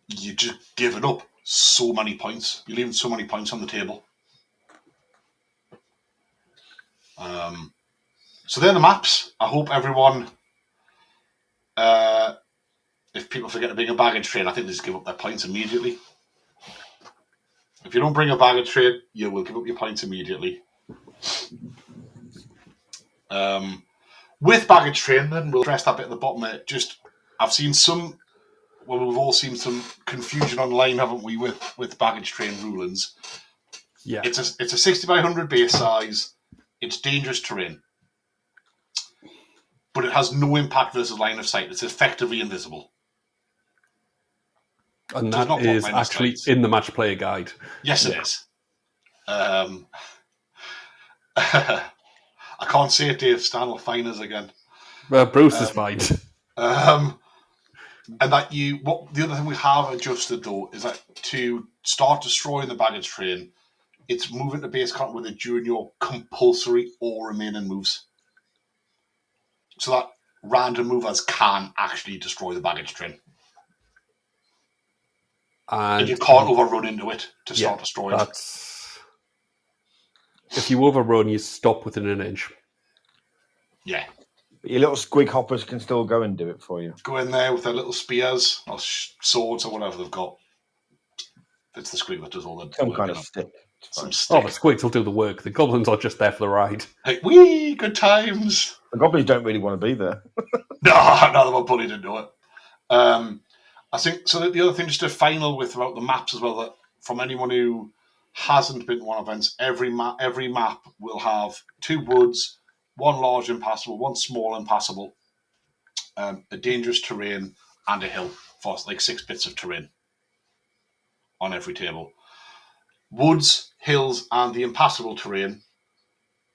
you're just giving up so many points. You're leaving so many points on the table. So they're the maps. I hope everyone, if people forget to bring a baggage train, I think they just give up their points immediately. If you don't bring a baggage train, you will give up your points immediately. With baggage train, then we'll address that bit at the bottom there. We've all seen some confusion online, haven't we, with baggage train rulings? Yeah, it's a 60 by 100 base size. It's dangerous terrain, but it has no impact versus line of sight. It's effectively invisible. And that is actually in the match player guide. Yes, it is. I can't say it, Dave. Stan will fine us again. Bruce is fine. And the other thing we have adjusted though is that to start destroying the baggage train, it's moving to base contact with it during your compulsory or remaining moves, so that random movers can actually destroy the baggage train. And you can't overrun into it to start destroying it. If you overrun, you stop within an inch. Yeah. But your little squig hoppers can still go and do it for you. Go in there with their little spears or swords or whatever they've got. It's the squig that does all the Some work, kind of stick. The squigs will do the work. The goblins are just there for the ride. Like, wee, good times. The goblins don't really want to be there. No, they were bullied into it. I think so. The other thing, just a final with about the maps as well, that from anyone who hasn't been to one event, every map will have 2 woods, 1 large impassable, 1 small impassable, a dangerous terrain, and a hill for like 6 bits of terrain. on every table. Woods, hills, and the impassable terrain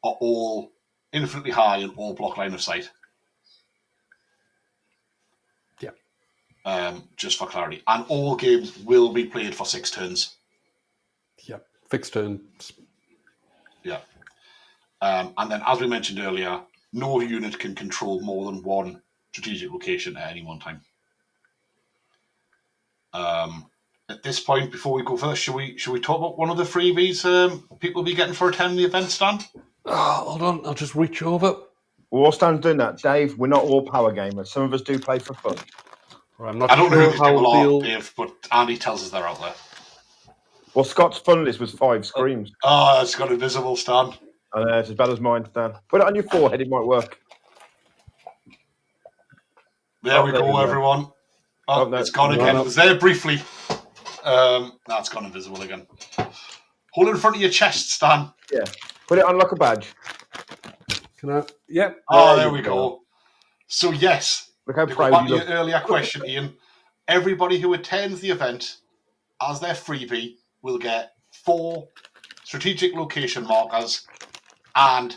are all infinitely high and all block line of sight. Yeah. Just for clarity. And all games will be played for 6 turns. Yeah. Fixed turns. Yeah. And then, as we mentioned earlier, no unit can control more than one strategic location at any one time. At this point, before we go further, should we talk about one of the freebies people will be getting for attending the event, Stan? Oh, hold on, I'll just reach over. While Stan's doing that, Dave, we're not all power gamers. Some of us do play for fun. I'm not I don't know sure who these how people are, they'll... Dave, but Andy tells us they're out there. Well, Scott's fun list was 5 screams. Oh, it's got invisible, Stan. I know, it's as bad as mine, Stan. Put it on your forehead, it might work. There we go, everyone. Oh, no, it's gone again. It was there briefly. That's gone invisible again. Hold it in front of your chest, Stan. Yeah. Put it on like a badge. Can I? Yep. Oh, there we go. So, yes. Look how to proud go back you to your earlier question, Ian. Everybody who attends the event as their freebie will get 4 strategic location markers and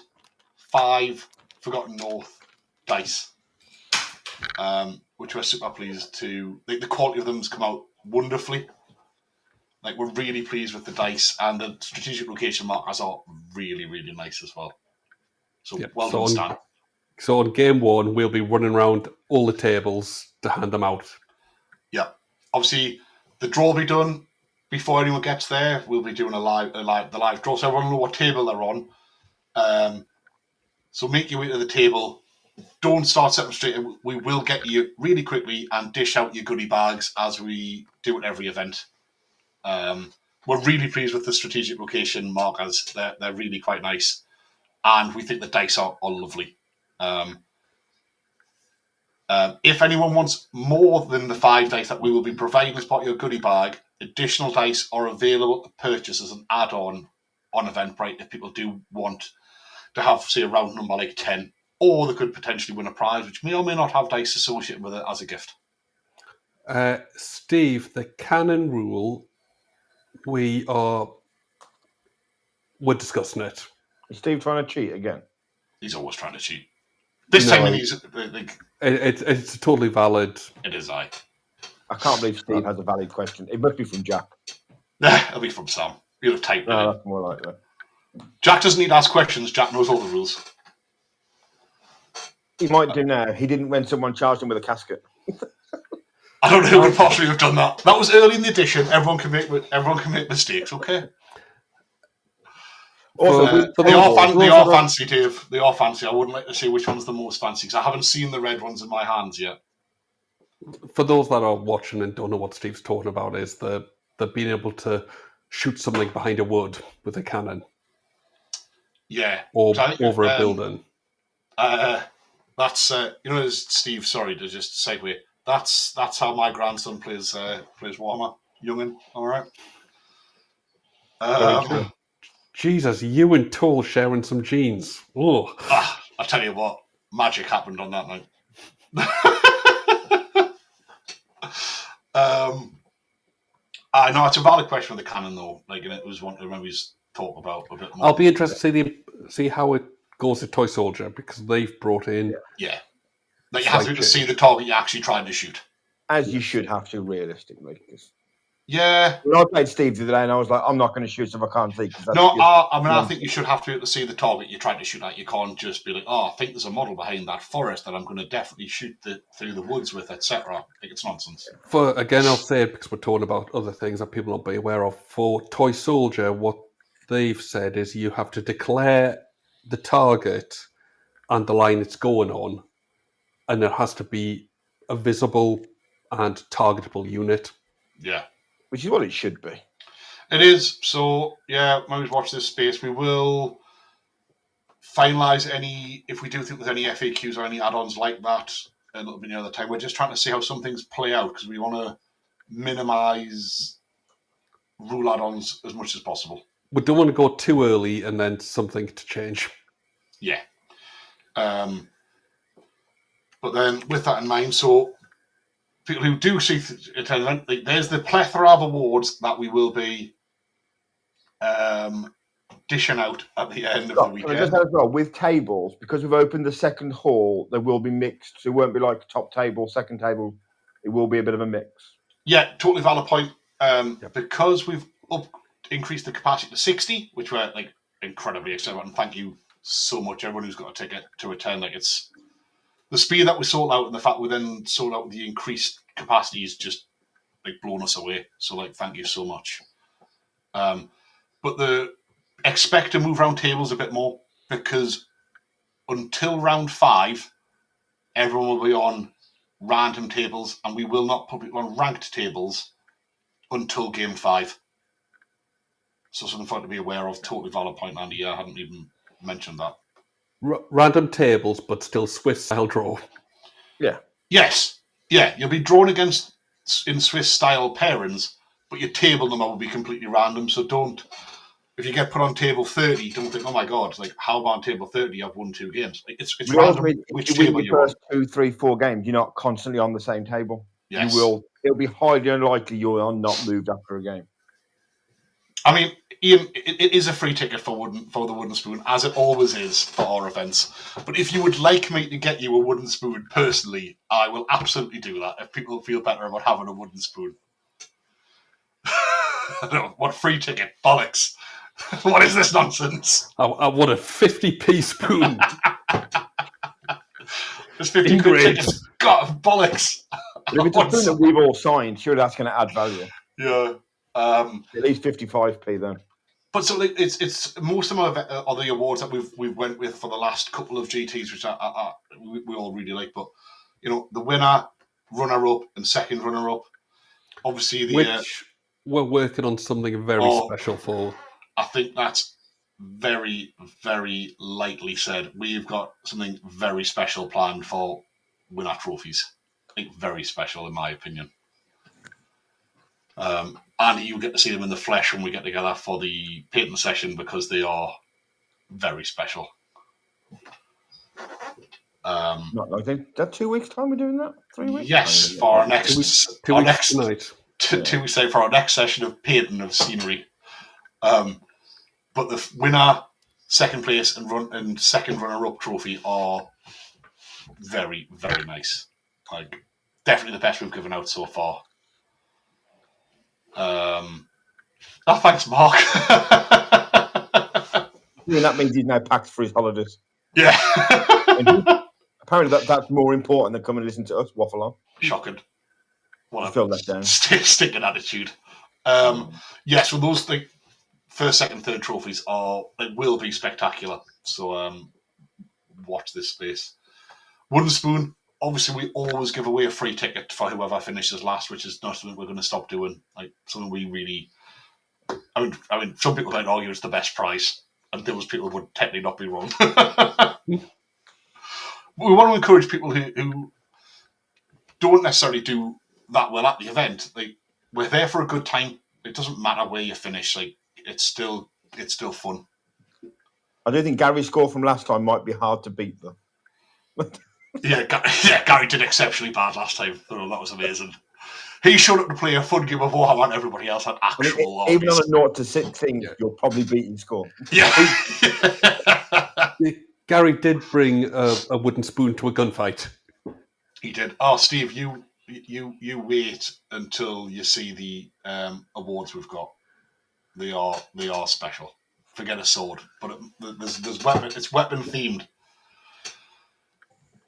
5 Forgotten North dice, which we're super pleased to. The quality of them has come out wonderfully. Like, we're really pleased with the dice, and the strategic location markers are really, really nice as well. So, well done, Stan. So on game 1, we'll be running around all the tables to hand them out. Yeah. Obviously, the draw will be done before anyone gets there. We'll be doing the live draw, so everyone will know what table they're on. So make your way to the table. Don't start setting straight. We will get you really quickly and dish out your goodie bags as we do at every event. We're really pleased with the strategic location markers. They're really quite nice. And we think the dice are lovely. If anyone wants more than the 5 dice that we will be providing as part of your goodie bag, additional dice are available to purchase as an add-on on Eventbrite if people do want to have, say, a round number like 10, or they could potentially win a prize, which may or may not have dice associated with it as a gift. Steve, the canon rule, we're discussing it. Is Steve trying to cheat again? He's always trying to cheat. This time it's totally valid. It is, I can't believe Steve has a valid question. It must be from Jack. It'll be from Sam. You'll have typed it in. That's more like that. Jack doesn't need to ask questions. Jack knows all the rules. He might do now. He didn't when someone charged him with a casket. I don't know who would possibly have done that. That was early in the edition. Everyone can make mistakes, okay? Also, they are fancy, Dave. They are fancy. I wouldn't like to say which one's the most fancy because I haven't seen the red ones in my hands yet. For those that are watching and don't know what Steve's talking about, is the being able to shoot something behind a wood with a cannon. Yeah. Or over a building. That's Steve. Sorry to just segue. That's how my grandson plays Warhammer. Youngin, all right. Jesus, you and Toll sharing some genes. Oh, I tell you what, magic happened on that night. I know it's a valid question with the cannon though. Like, it was one to remember he's talk about a bit more. I'll be interested to see how it goes to Toy Soldier because they've brought in. Yeah. Like, you have to see the target you're actually trying to shoot. As you should have to, realistically. Yeah. When I played Steve the other day and I was like, I'm not going to shoot if I can't see. I think you should have to be able to see the target you're trying to shoot at. You can't just be like, I think there's a model behind that forest that I'm going to definitely shoot through the woods with, etc. I think it's nonsense. Again, I'll say it because we're talking about other things that people won't be aware of. For Toy Soldier, what they've said is you have to declare the target and the line it's going on, and there has to be a visible and targetable unit. Yeah. Which is what it should be. It is. So, yeah, when we watch this space, we will finalise if we do think there's any FAQs or any add-ons like that a little bit near the time. We're just trying to see how some things play out because we want to minimise rule add-ons as much as possible. We don't want to go too early and then something to change. Yeah. But then with that in mind, so people who do see attend event, there's the plethora of awards that we will be dishing out at the end of the weekend. Just as well, with tables, because we've opened the second hall, they will be mixed. So it won't be like top table, second table. It will be a bit of a mix. Yeah, totally valid point. Because we've increased the capacity to 60, which we're incredibly excited about, and thank you so much, everyone who's got a ticket to attend. It's the speed that we sold out, and the fact we then sold out the increased capacity is just blown us away. So thank you so much. But expect to move around tables a bit more, because until round 5, everyone will be on random tables, and we will not put people on ranked tables until game 5. So something for you to be aware of. Totally valid point, Andy. I hadn't even mentioned that. Random tables, but still Swiss style draw. Yeah. Yes. Yeah, you'll be drawn against in Swiss style pairings, but your table number will be completely random. So don't, if you get put on table 30, don't think, oh my god, how about on table 30? I've won 2 games. It's random which table you're on. First 2, 3, 4 games, you're not constantly on the same table. Yes. It'll be highly unlikely you're not moved after a game. I mean, Ian, it is a free ticket for the Wooden Spoon, as it always is for our events. But if you would like me to get you a Wooden Spoon personally, I will absolutely do that if people feel better about having a Wooden Spoon. No, what free ticket? Bollocks. What is this nonsense? I want a 50p spoon. There's 50p tickets. God, bollocks. If it's a spoon that we've all signed, surely that's going to add value. Yeah. At least 55p then. But so it's most of the awards that we've went with for the last couple of GTs, which we all really like. But the winner, runner-up, and second runner-up, obviously which we're working on something very special for. I think that's very, very lightly said. We've got something very special planned for winner trophies. I think very special, in my opinion. And you get to see them in the flesh when we get together for the painting session, because they are very special. Not like that 2 weeks time we're doing that? 3 weeks? Yes, for our next 2 weeks tonight. 2 weeks for our next session of painting of scenery. But the winner, second place, and second runner-up trophy are very, very nice. Definitely the best we've given out so far. Thanks, Mark. That means he's now packed for his holidays. Yeah. Apparently that's more important than coming and listen to us waffle on. Shocking. What a feel let down. Sticking attitude. Yes, well, those first, second, third trophies will be spectacular. So watch this space. Wooden Spoon. Obviously, we always give away a free ticket for whoever finishes last, which is not something we're going to stop doing. Something we really. I mean, some people might argue it's the best prize, and those people would technically not be wrong. We want to encourage people who don't necessarily do that well at the event. We're there for a good time. It doesn't matter where you finish. It's still fun. I do think Gary's score from last time might be hard to beat, though. Yeah, Gary did exceptionally bad last time. Oh, that was amazing. He showed up to play a fun game of Warhammer, and everybody else had actual armies. Even on a 0 to 6 thing, you'll probably beat his score. Yeah. Gary did bring a wooden spoon to a gunfight. He did. Oh, Steve, you wait until you see the awards we've got. They are special. Forget a sword, but there's weapon. It's weapon themed.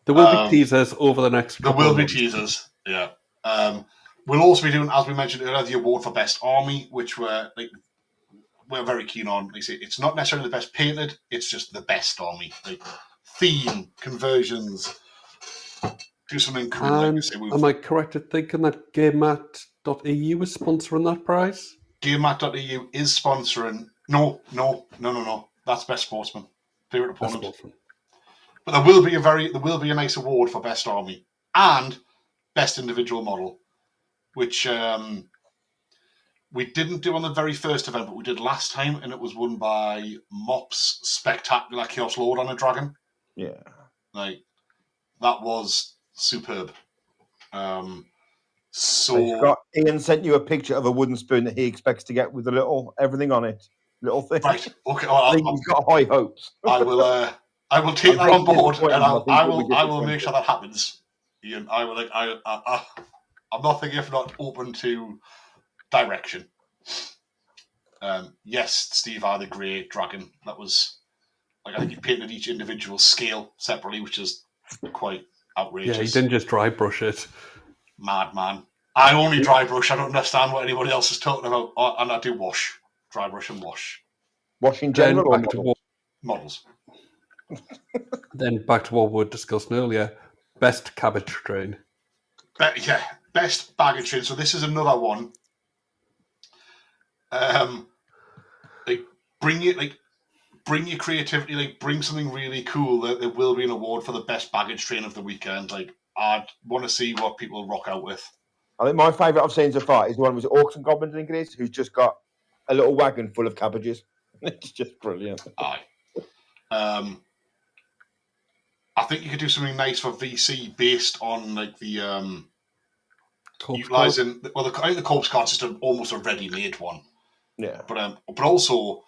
There will be teasers over the next. There will be teasers. Yeah. We'll also be doing, as we mentioned earlier, the award for best army, which we're very keen on. It's not necessarily the best painted; it's just the best army. Theme, conversions, do something cool. Am I correct in thinking that GameMat.eu is sponsoring that prize? GameMat.eu is sponsoring. No. That's Best Sportsman, favorite opponent. But there will be a nice award for best army and best individual model, which we didn't do on the very first event, but we did last time, and it was won by Mop's spectacular Chaos Lord on a dragon. Yeah, that was superb. So Ian sent you a picture of a wooden spoon that he expects to get with a little everything on it, little thing. Right. Okay. I think he's got high hopes. I will take that on board, and I will make sure that happens. Ian, I will. I'm nothing if not open to direction. Yes, Steve are the grey dragon. That was I think he painted each individual scale separately, which is quite outrageous. Yeah, he didn't just dry brush it. Madman. I only dry brush. I don't understand what anybody else is talking about. And I do wash, dry brush and wash. Wash in general or models? Models. Then back to what we were discussing earlier. Best cabbage train. Best baggage train. So this is another one. Bring your creativity. Bring something really cool. There will be an award for the best baggage train of the weekend. I'd want to see what people rock out with. I think my favourite I've seen so far is the one with Orcs and Goblins, I think it is, who's just got a little wagon full of cabbages. It's just brilliant. Aye. I think you could do something nice for VC based on the utilising. Well, I think the corpse card's just almost a ready-made one. Yeah. But also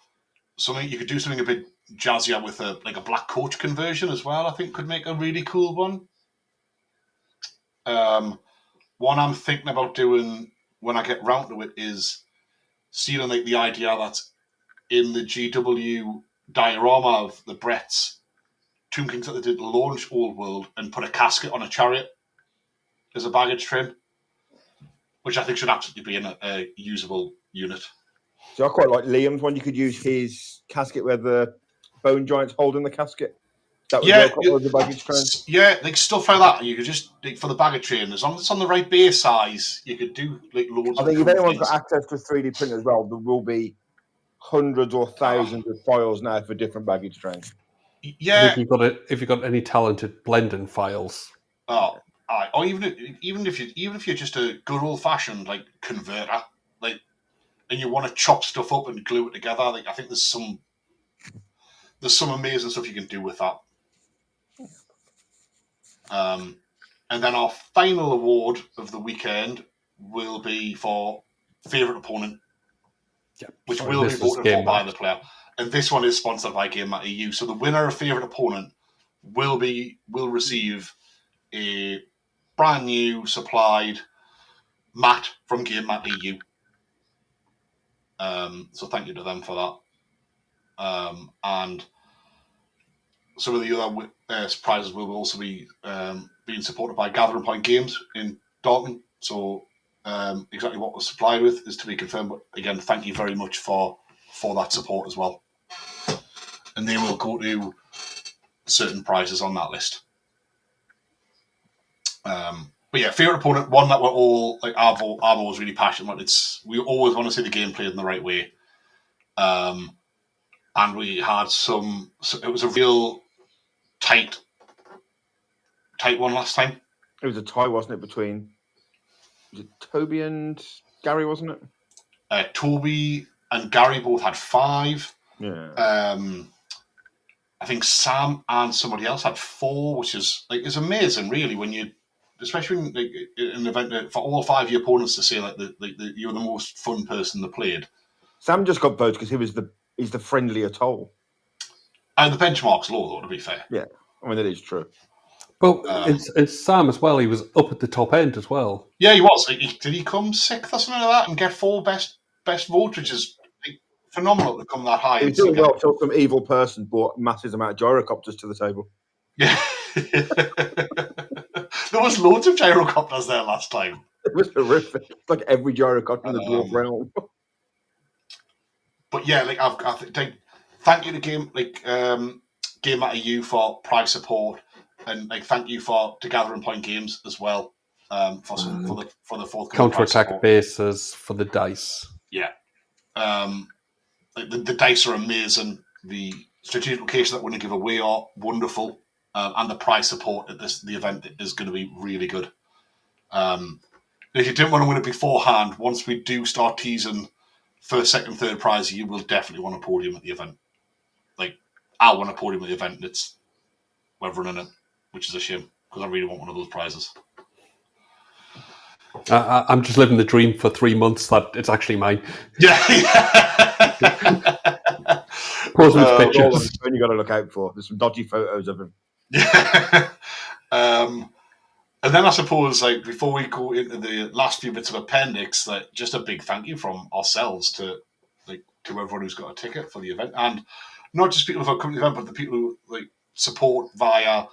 you could do something a bit jazzier with a black coach conversion as well. I think could make a really cool one. One I'm thinking about doing when I get round to it is stealing the idea that in the GW diorama of the Bretts, Tomb Kings that they did launch Old World and put a casket on a chariot as a baggage train, which I think should absolutely be in a usable unit. So I quite like Liam's one. You could use his casket where the bone giant's holding the casket. That would work on the baggage train. Yeah, stuff like that. You could just for the baggage train, as long as it's on the right base size, you could do loads. I think if anyone's got access to a 3D print as well, there will be hundreds or thousands of files now for different baggage trains. Yeah, if you've got any talented blending files. Or even if you're just a good old fashioned converter, and you want to chop stuff up and glue it together, I think there's some amazing stuff you can do with that. And then our final award of the weekend will be for favourite opponent, which will be voted for by the player. And this one is sponsored by GameMat.eu. So the winner of favourite opponent will receive a brand new supplied mat from GameMat.eu. So thank you to them for that. And some of the other prizes will also be being supported by Gathering Point Games in Dortmund. So exactly what was supplied with is to be confirmed. But again, thank you very much for that support as well. And they will go to certain prizes on that list. But yeah, favourite opponent, one that we're all Arvo was really passionate about. We always want to see the game played in the right way. And we had it was a real tight one last time. It was a tie, wasn't it, between Toby and Gary, wasn't it? Toby and Gary both had 5. Yeah. I think Sam and somebody else had 4, which is is amazing, really, when you, especially in an event for all 5 of your opponents to say you're the most fun person that played. Sam just got votes because he's the friendlier Toll. And the benchmark's low, though, to be fair. Yeah, I mean that is true. But it's Sam as well. He was up at the top end as well. Yeah, he was. Did he come 6th or something like that and get 4 best votes, which is phenomenal to come that high. He was doing well till some evil person brought massive amount of gyrocopters to the table. Yeah. There was loads of gyrocopters there last time. It was horrific. It's like every gyrocopter in the dwarf realm. But yeah, thank you to GameMat.eu for prize support, and thank you to Gathering Point Games as well for the forthcoming counter-attack bases for the dice. Yeah, the dice are amazing. The strategic locations that we're going to give away are wonderful, and the prize support at the event is going to be really good. If you didn't want to win it beforehand, once we do start teasing first, second, third prize, you will definitely want a podium at the event. I want a podium at the event, and we're running it, which is a shame because I really want one of those prizes. I'm just living the dream for 3 months that it's actually mine. Yeah. Pose with All on pictures. his phone you got to look out for. There's some dodgy photos of him. Yeah. And then I suppose, like, before we go into the last few bits of appendix, like, just a big thank you from ourselves to everyone who's got a ticket for the event, and not just people who have come to the event, but the people who support via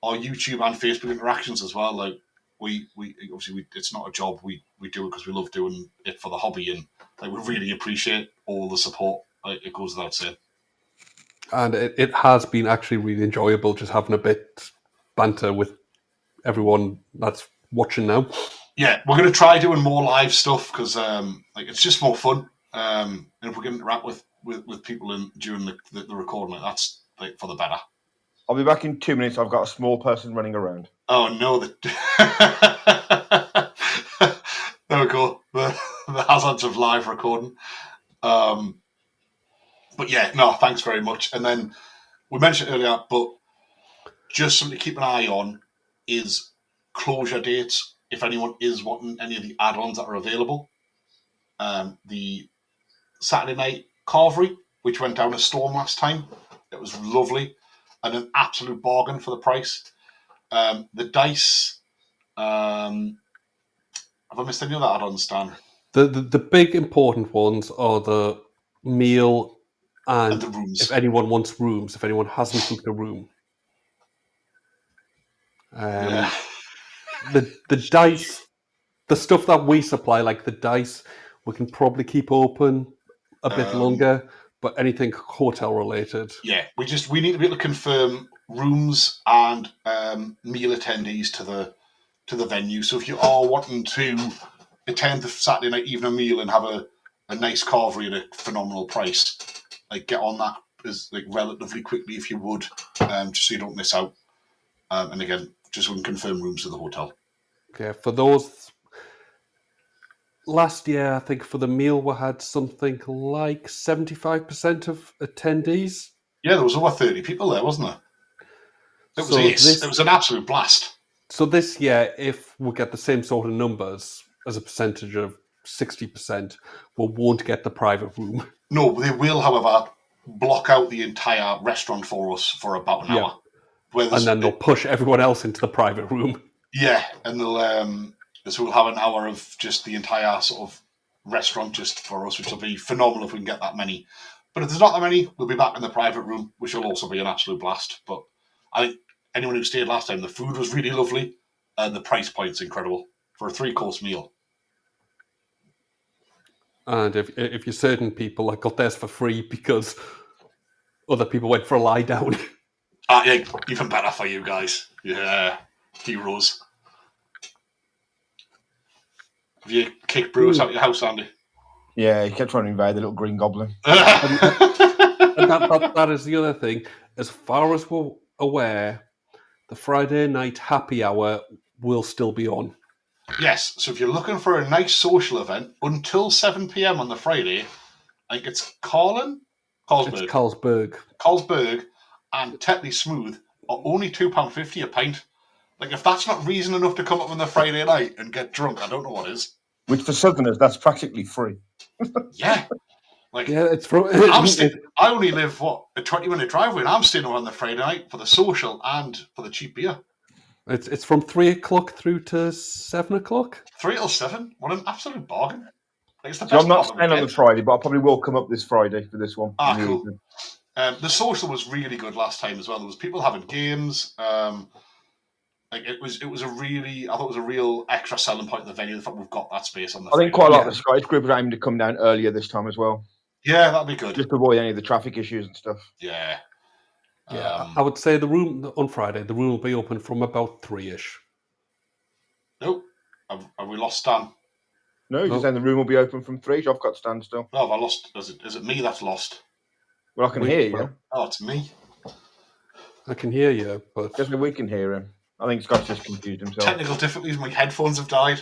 our YouTube and Facebook interactions as well. Like, we obviously it's not a job. We do it because we love doing it for the hobby, and we really appreciate all the support. It goes without saying. And it has been actually really enjoyable just having a bit banter with everyone that's watching now. Yeah, we're going to try doing more live stuff because it's just more fun. And if we can interact with people during the recording, that's for the better. I'll be back in 2 minutes. I've got a small person running around. Oh no! There we go. The hazards of live recording. But yeah, no, thanks very much. And then we mentioned earlier, but just something to keep an eye on is closure dates. If anyone is wanting any of the add-ons that are available, the Saturday night carvery, which went down a storm last time, it was lovely and an absolute bargain for the price. The dice. Have I missed any other add-ons, Dan? The big important ones are the meal and the rooms. If anyone wants rooms, if anyone hasn't booked a room. Yeah. The dice, the stuff that we supply, like the dice, we can probably keep open a bit longer, but anything hotel related. Yeah, we need to be able to confirm rooms and meal attendees to the venue. So if you are wanting to attend the Saturday night evening meal and have a nice carvery at a phenomenal price, get on that as relatively quickly if you would, just so you don't miss out. And again, just so we can confirm rooms to the hotel. Okay, for those, last year I think for the meal we had something like 75% of attendees. Yeah, there was over 30 people there, wasn't there? It was ace. It was an absolute blast. So this year, if we get the same sort of numbers as a percentage of 60%, we won't get the private room. No, they will, however, block out the entire restaurant for us for about an hour. And then they'll push everyone else into the private room. Yeah, and so we'll have an hour of just the entire sort of restaurant just for us, which will be phenomenal if we can get that many. But if there's not that many, we'll be back in the private room, which will also be an absolute blast. But I think anyone who stayed last time, the food was really lovely, and the price point's incredible for a 3-course meal. And if you're certain people, I got theirs for free because other people went for a lie down. Yeah, even better for you guys. Yeah, heroes. Have you kicked Bruce out of your house, Andy? Yeah, he kept trying to invade the little green goblin. And that is the other thing. As far as we're aware, the Friday night happy hour will still be on. Yes, so if you're looking for a nice social event until 7 p.m. on the Friday, I think it's Carlsberg. It's Carlsberg and Tetley Smooth are only £2.50 a pint. If that's not reason enough to come up on the Friday night and get drunk, I don't know what is. Which for Southerners, that's practically free. Yeah. It's from. I only live, a 20-minute drive away, and I'm staying on the Friday night for the social and for the cheap beer. It's from 3 o'clock through to 7 o'clock. 3 till 7? What an absolute bargain. It's the best. So I'm not staying on the Friday, but I probably will come up this Friday for this one. Cool. The social was really good last time as well. There was people having games. It was a really, I thought it was a real extra selling point of the venue. The fact we've got that space on the. I think quite a lot of the Scottish group are aiming to come down earlier this time as well. Yeah, that'd be good. Just to avoid any of the traffic issues and stuff. Yeah. Yeah, I would say the room on Friday, the room will be open from about 3-ish. Nope. Have we lost Stan? No, you're saying the room will be open from 3. I've got Stan still. No, have I lost? Is it me that's lost? Well, I can hear you. Oh, it's me. I can hear you, but just we can hear him. I think Scott's just confused himself. Technical difficulties. My headphones have died.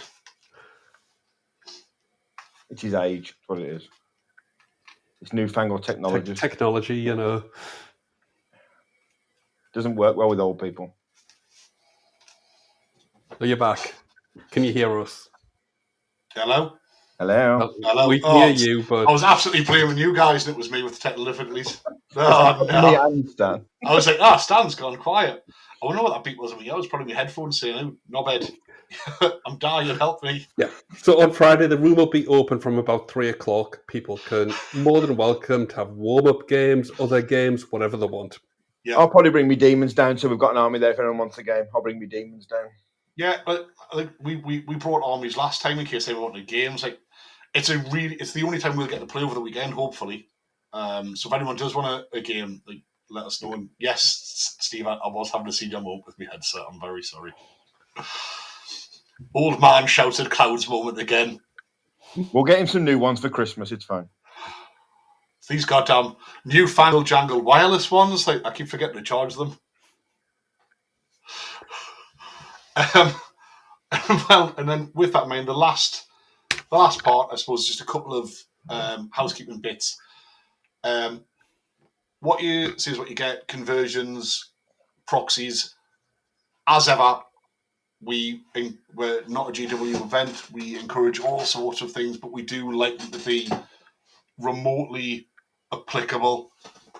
It's his age. That's what it is. It's newfangled technology. Technology, doesn't work well with old people. So you're back. Can you hear us? Hello? Hello. Hello? We can hear you, but I was absolutely blaming you guys, and it was me with the technical difficulties. Oh, no. Me and Stan. I was like, Stan's gone quiet. I wonder what that beat was. I was probably my headphones saying, oh, knobhead, I'm dying, help me. yeah. So on Friday, the room will be open from about 3 o'clock. People can more than welcome to have warm-up games, other games, whatever they want. Yeah. I'll probably bring me demons down, so we've got an army there if anyone wants a game. I'll bring me demons down. Yeah, but like, we brought armies last time in case they wanted games. Like, it's the only time we'll get to play over the weekend, hopefully. So if anyone does want a game, like, let us know. And yes, Steve, I was having a senior moment with my headset. I'm very sorry. Old man shouted clouds moment again. We'll get him some new ones for Christmas. It's fine. These goddamn newfangled jangled wireless ones, like, I keep forgetting to charge them. Well, and then with that in mind, the last part, I suppose, is just a couple of housekeeping bits. What you see is what you get: conversions, proxies. As ever, we're not a GW event. We encourage all sorts of things, but we do like them to be remotely applicable.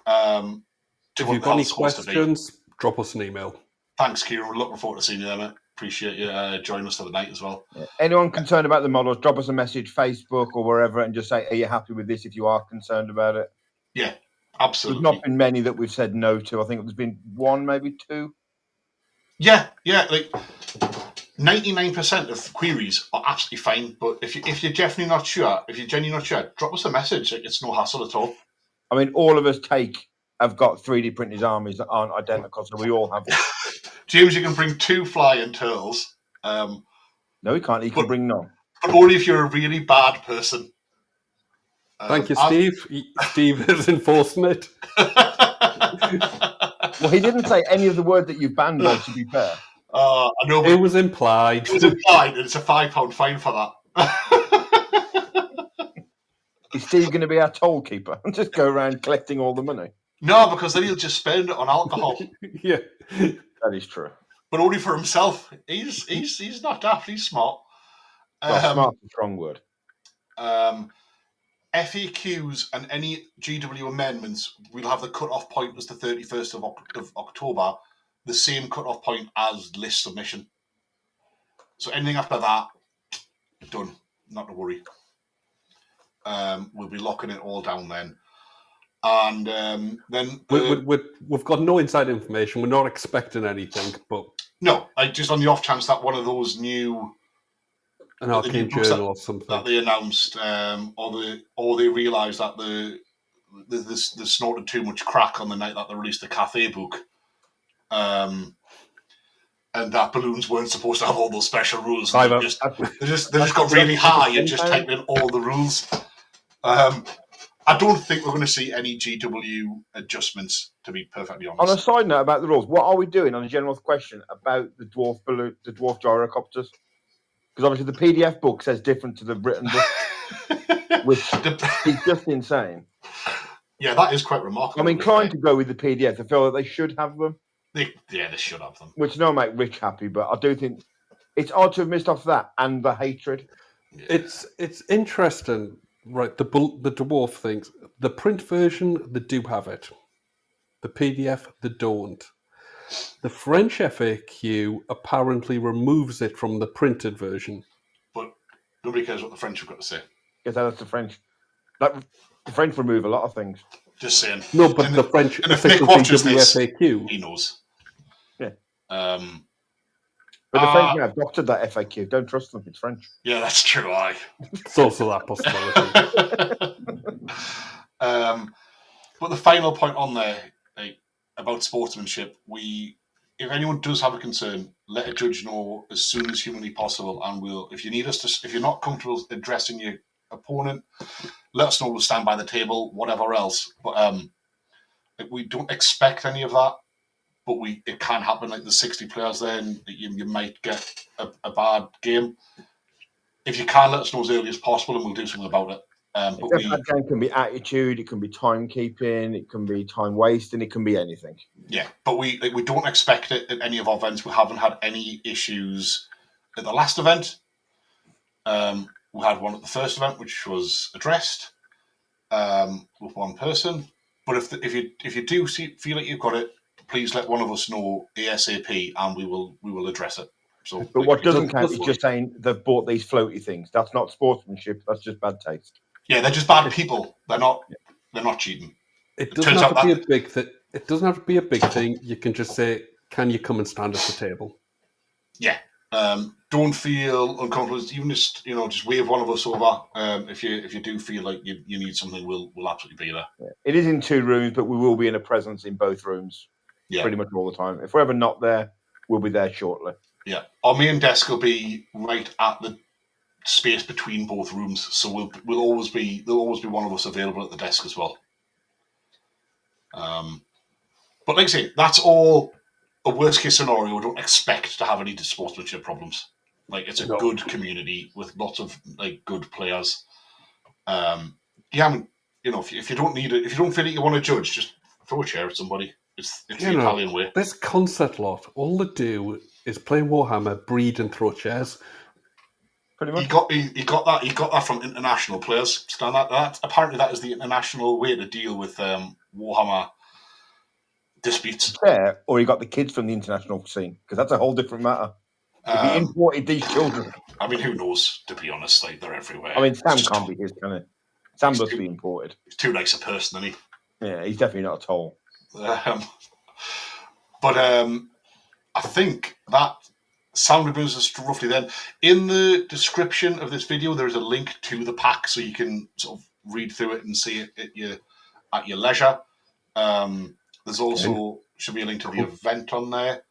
If you've got any questions, drop us an email. Thanks, Kieran. We're looking forward to seeing you there, mate. Appreciate you joining us for the night as well. Yeah. Anyone concerned about the models, drop us a message, Facebook or wherever, and just say, are you happy with this if you are concerned about it? Yeah, absolutely. There's not been many that we've said no to. I think there's been one, maybe two. Yeah, like 99% of queries are absolutely fine. But if you're definitely not sure, drop us a message. Like, it's no hassle at all. I mean, all of us have got 3D printed armies that aren't identical, so we all have them. James, you can bring 2 flying turtles. No, he can't. He can bring none. But only if you're a really bad person. Thank you, Steve. Steve is enforcing it. Well, he didn't say any of the words that you banned, though, to be fair. I know. It was implied. It was implied, and it's a £5 fine for that. Is Steve going to be our toll keeper and just go around collecting all the money? No, because then he'll just spend it on alcohol. Yeah, that is true. But only for himself. He's not daft. He's smart. Well, smart is a strong word. FAQs and any GW amendments, we'll have the cut-off point as the 31st of October, the same cut-off point as list submission. So anything after that, done. Not to worry. We'll be locking it all down then. And then... we've got no inside information. We're not expecting anything, but... No, just on the off chance that one of those new... An arcane journal or something that they announced, or they realised that they snorted too much crack on the night that they released the Cathay book, and that balloons weren't supposed to have all those special rules. They just got really high and just typed in all the rules. I don't think we're going to see any GW adjustments, to be perfectly honest. On a side note about the rules, what are we doing on a general question about the dwarf gyrocopters? Because obviously the PDF book says different to the written book, which is just insane. Yeah, that is quite remarkable. I'm inclined to go with the PDF. I feel that they should have them. They should have them. Which no make Rich happy, but I do think it's odd to have missed off that and the hatred. Yeah. It's interesting, right? The dwarf things. The print version, they do have it. The PDF, they don't. The French FAQ apparently removes it from the printed version. But nobody cares what the French have got to say. Yes, that's the French. The French remove a lot of things. Just saying. No, but the French official FAQ. He knows. Yeah. But the French may have doctored that FAQ. Don't trust them. It's French. Yeah, that's true. It's also that possibility. But the final point on there, about sportsmanship, if anyone does have a concern, let a judge know as soon as humanly possible, and if you're not comfortable addressing your opponent, let us know. We'll stand by the table, whatever else. But we don't expect any of that. But it can happen. Like, there's 60 players there, and you might get a bad game. If you can, let us know as early as possible, and we'll do something about it. That game can be attitude, it can be timekeeping, it can be time wasting, it can be anything. Yeah, but we don't expect it at any of our events. We haven't had any issues at the last event. We had one at the first event, which was addressed with one person. But if you do feel like you've got it, please let one of us know ASAP, and we will address it. So, but what doesn't count is just saying they've bought these floaty things. That's not sportsmanship. That's just bad taste. Yeah, they're just bad people. They're not cheating. It doesn't have to be a big thing. It doesn't have to be a big thing. You can just say, "Can you come and stand at the table?" Yeah. Don't feel uncomfortable. Even just wave one of us over. If you do feel like you need something, we'll absolutely be there. Yeah. It is in 2 rooms, but we will be in a presence in both rooms. Yeah. Pretty much all the time. If we're ever not there, we'll be there shortly. Yeah. Our main desk will be right at the space between both rooms, so there'll always be one of us available at the desk as well. But like I say, that's all a worst case scenario. Don't expect to have any sportsmanship problems. Like, it's a good community with lots of good players. I mean, if you don't need it, if you don't feel like you want to judge, just throw a chair at somebody. It's the Italian way. This concept lot, all they do is play Warhammer, breed, and throw chairs. Pretty much. He got that from international players. Apparently that is the international way to deal with Warhammer disputes. Yeah, or he got the kids from the international scene, because that's a whole different matter. If he imported these children, I mean, who knows? To be honest, they're everywhere. I mean, Sam can't be his, can it? Sam must be imported. He's too nice a person, isn't he? Yeah, he's definitely not a toll. But I think that sound brings us roughly then. In the description of this video, there is a link to the pack, so you can sort of read through it and see it at your leisure. There's also should be a link to the event on there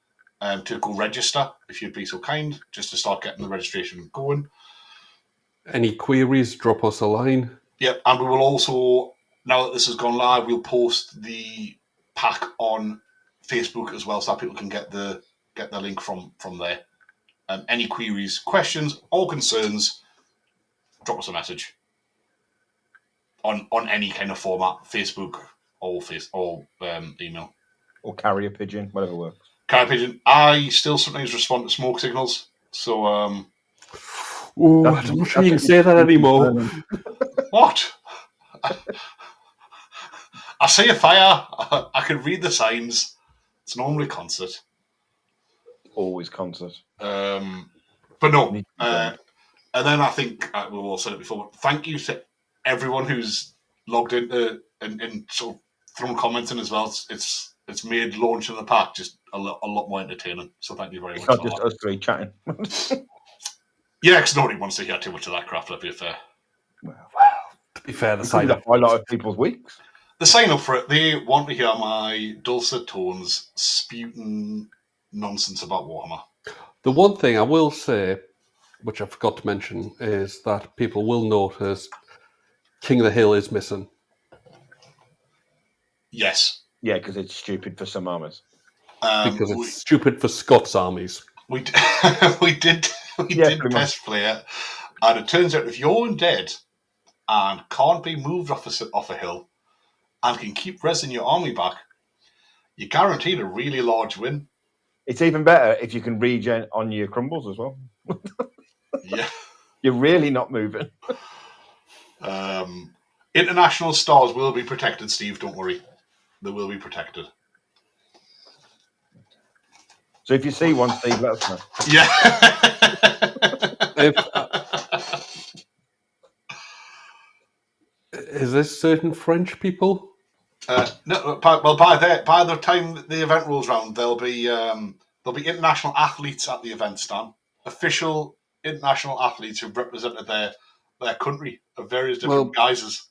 to go register, if you'd be so kind, just to start getting the registration going. Any queries, drop us a line. Yep, and we will also, now that this has gone live, we'll post the pack on Facebook as well, so that people can get the link from there. Any queries, questions, or concerns, drop us a message on any kind of format, Facebook or email. Or carrier pigeon, whatever works. Carrier pigeon. I still sometimes respond to smoke signals, so... I'm not sure you can say that anymore. What? I see a fire. I can read the signs. It's normally concert. Always concert. But no. And then I think we've all said it before. But thank you to everyone who's logged in and sort of thrown comments in as well. It's made launching the pack just a lot more entertaining. So thank you very much. It's not just us 3 chatting. Yeah, because nobody wants to hear too much of that crap, let's be fair. Well, to be fair, the sign up a lot of people's weeks. The sign up for it, they want to hear my dulcet tones spewing nonsense about Warhammer. The one thing I will say, which I forgot to mention, is that people will notice King of the Hill is missing. Yes. Yeah, because it's stupid for some armies. Because it's stupid for Scots armies. We did test play it, and it turns out if you're undead and can't be moved off a hill and can keep resing your army back, you're guaranteed a really large win. It's even better if you can regen on your crumbles as well. Yeah. You're really not moving. International stars will be protected, Steve, don't worry. They will be protected. So if you see one, Steve, let us know. Yeah. Is this certain French people? No. Well, by the time the event rolls around, there'll be international athletes at the event, Stan. Official international athletes who've represented their country of various different guises.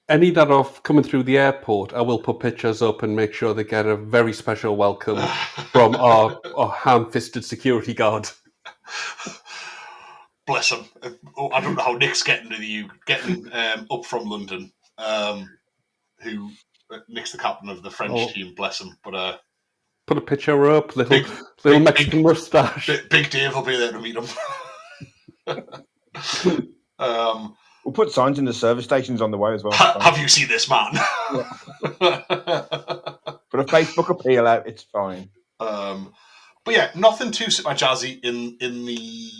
Any that are coming through the airport, I will put pictures up and make sure they get a very special welcome from our ham-fisted security guard. Bless him. I don't know how Nick's getting up from London. Nick's the captain of the French team. Bless him. But put a picture up. Little Mexican mustache. Big Dave will be there to meet him. We'll put signs in the service stations on the way as well. Have you seen this man? Yeah. Put a Facebook appeal out. It's fine. But yeah, nothing too super jazzy in the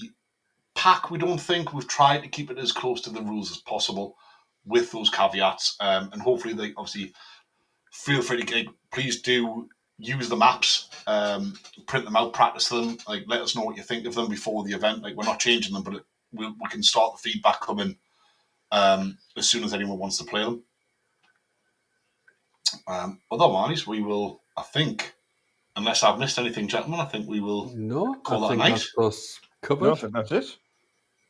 pack, we don't think. We've tried to keep it as close to the rules as possible with those caveats. And hopefully, they obviously feel free to please do use the maps, print them out, practice them. Like, let us know what you think of them before the event. Like, we're not changing them, but we can start the feedback coming as soon as anyone wants to play them. Otherwise, we will, I think, unless I've missed anything, gentlemen, I think we will call that a night. That's covered. No, I think that's it.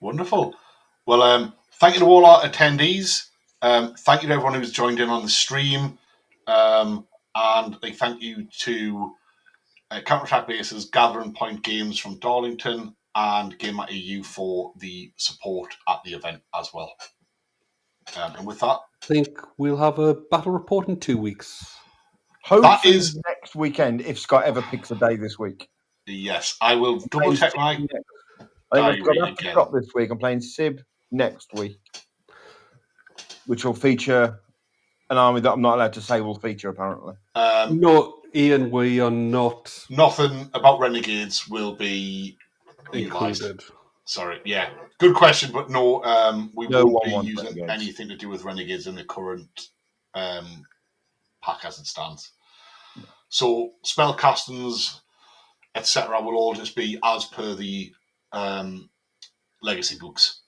Wonderful. Well, thank you to all our attendees. Thank you to everyone who's joined in on the stream. And thank you to Counter-Attack Bases, Gathering Point Games from Darlington, and Gamer EU for the support at the event as well. And with that, I think we'll have a battle report in 2 weeks. Hopefully next weekend, if Scott ever picks a day this week. Yes, I will double check my I think I've got to stop this week. I'm playing Sib next week, which will feature an army that I'm not allowed to say will feature, apparently. No, Ian, we are not. Nothing about Renegades will be included. Sorry, yeah. Good question, but no, we won't be using Renegades. anything to do with Renegades in the current pack as it stands. No. So spellcastings, etc., will all just be as per the legacy books.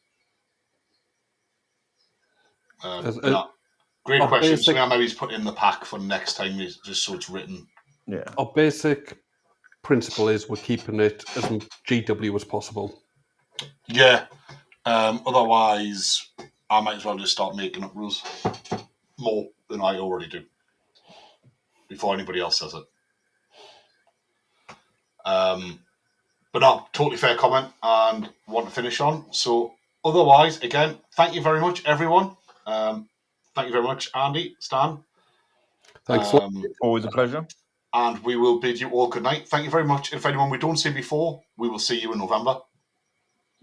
Great question. Something I maybe put in the pack for next time, just so it's written. Yeah. Our basic principle is we're keeping it as GW as possible. Yeah. Otherwise, I might as well just start making up rules more than I already do before anybody else says it. But no, totally fair comment and want to finish on. So otherwise, again, thank you very much, everyone. Thank you very much, Andy, Stan. Thanks. Always a pleasure. And we will bid you all good night. Thank you very much. If anyone we don't see before, we will see you in November.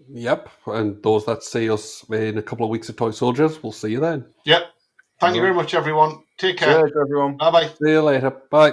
Yep. And those that see us in a couple of weeks at Toy Soldiers, we'll see you then. Yep. Thank you very much, everyone. Take care. Cheers, everyone. Bye-bye. See you later. Bye.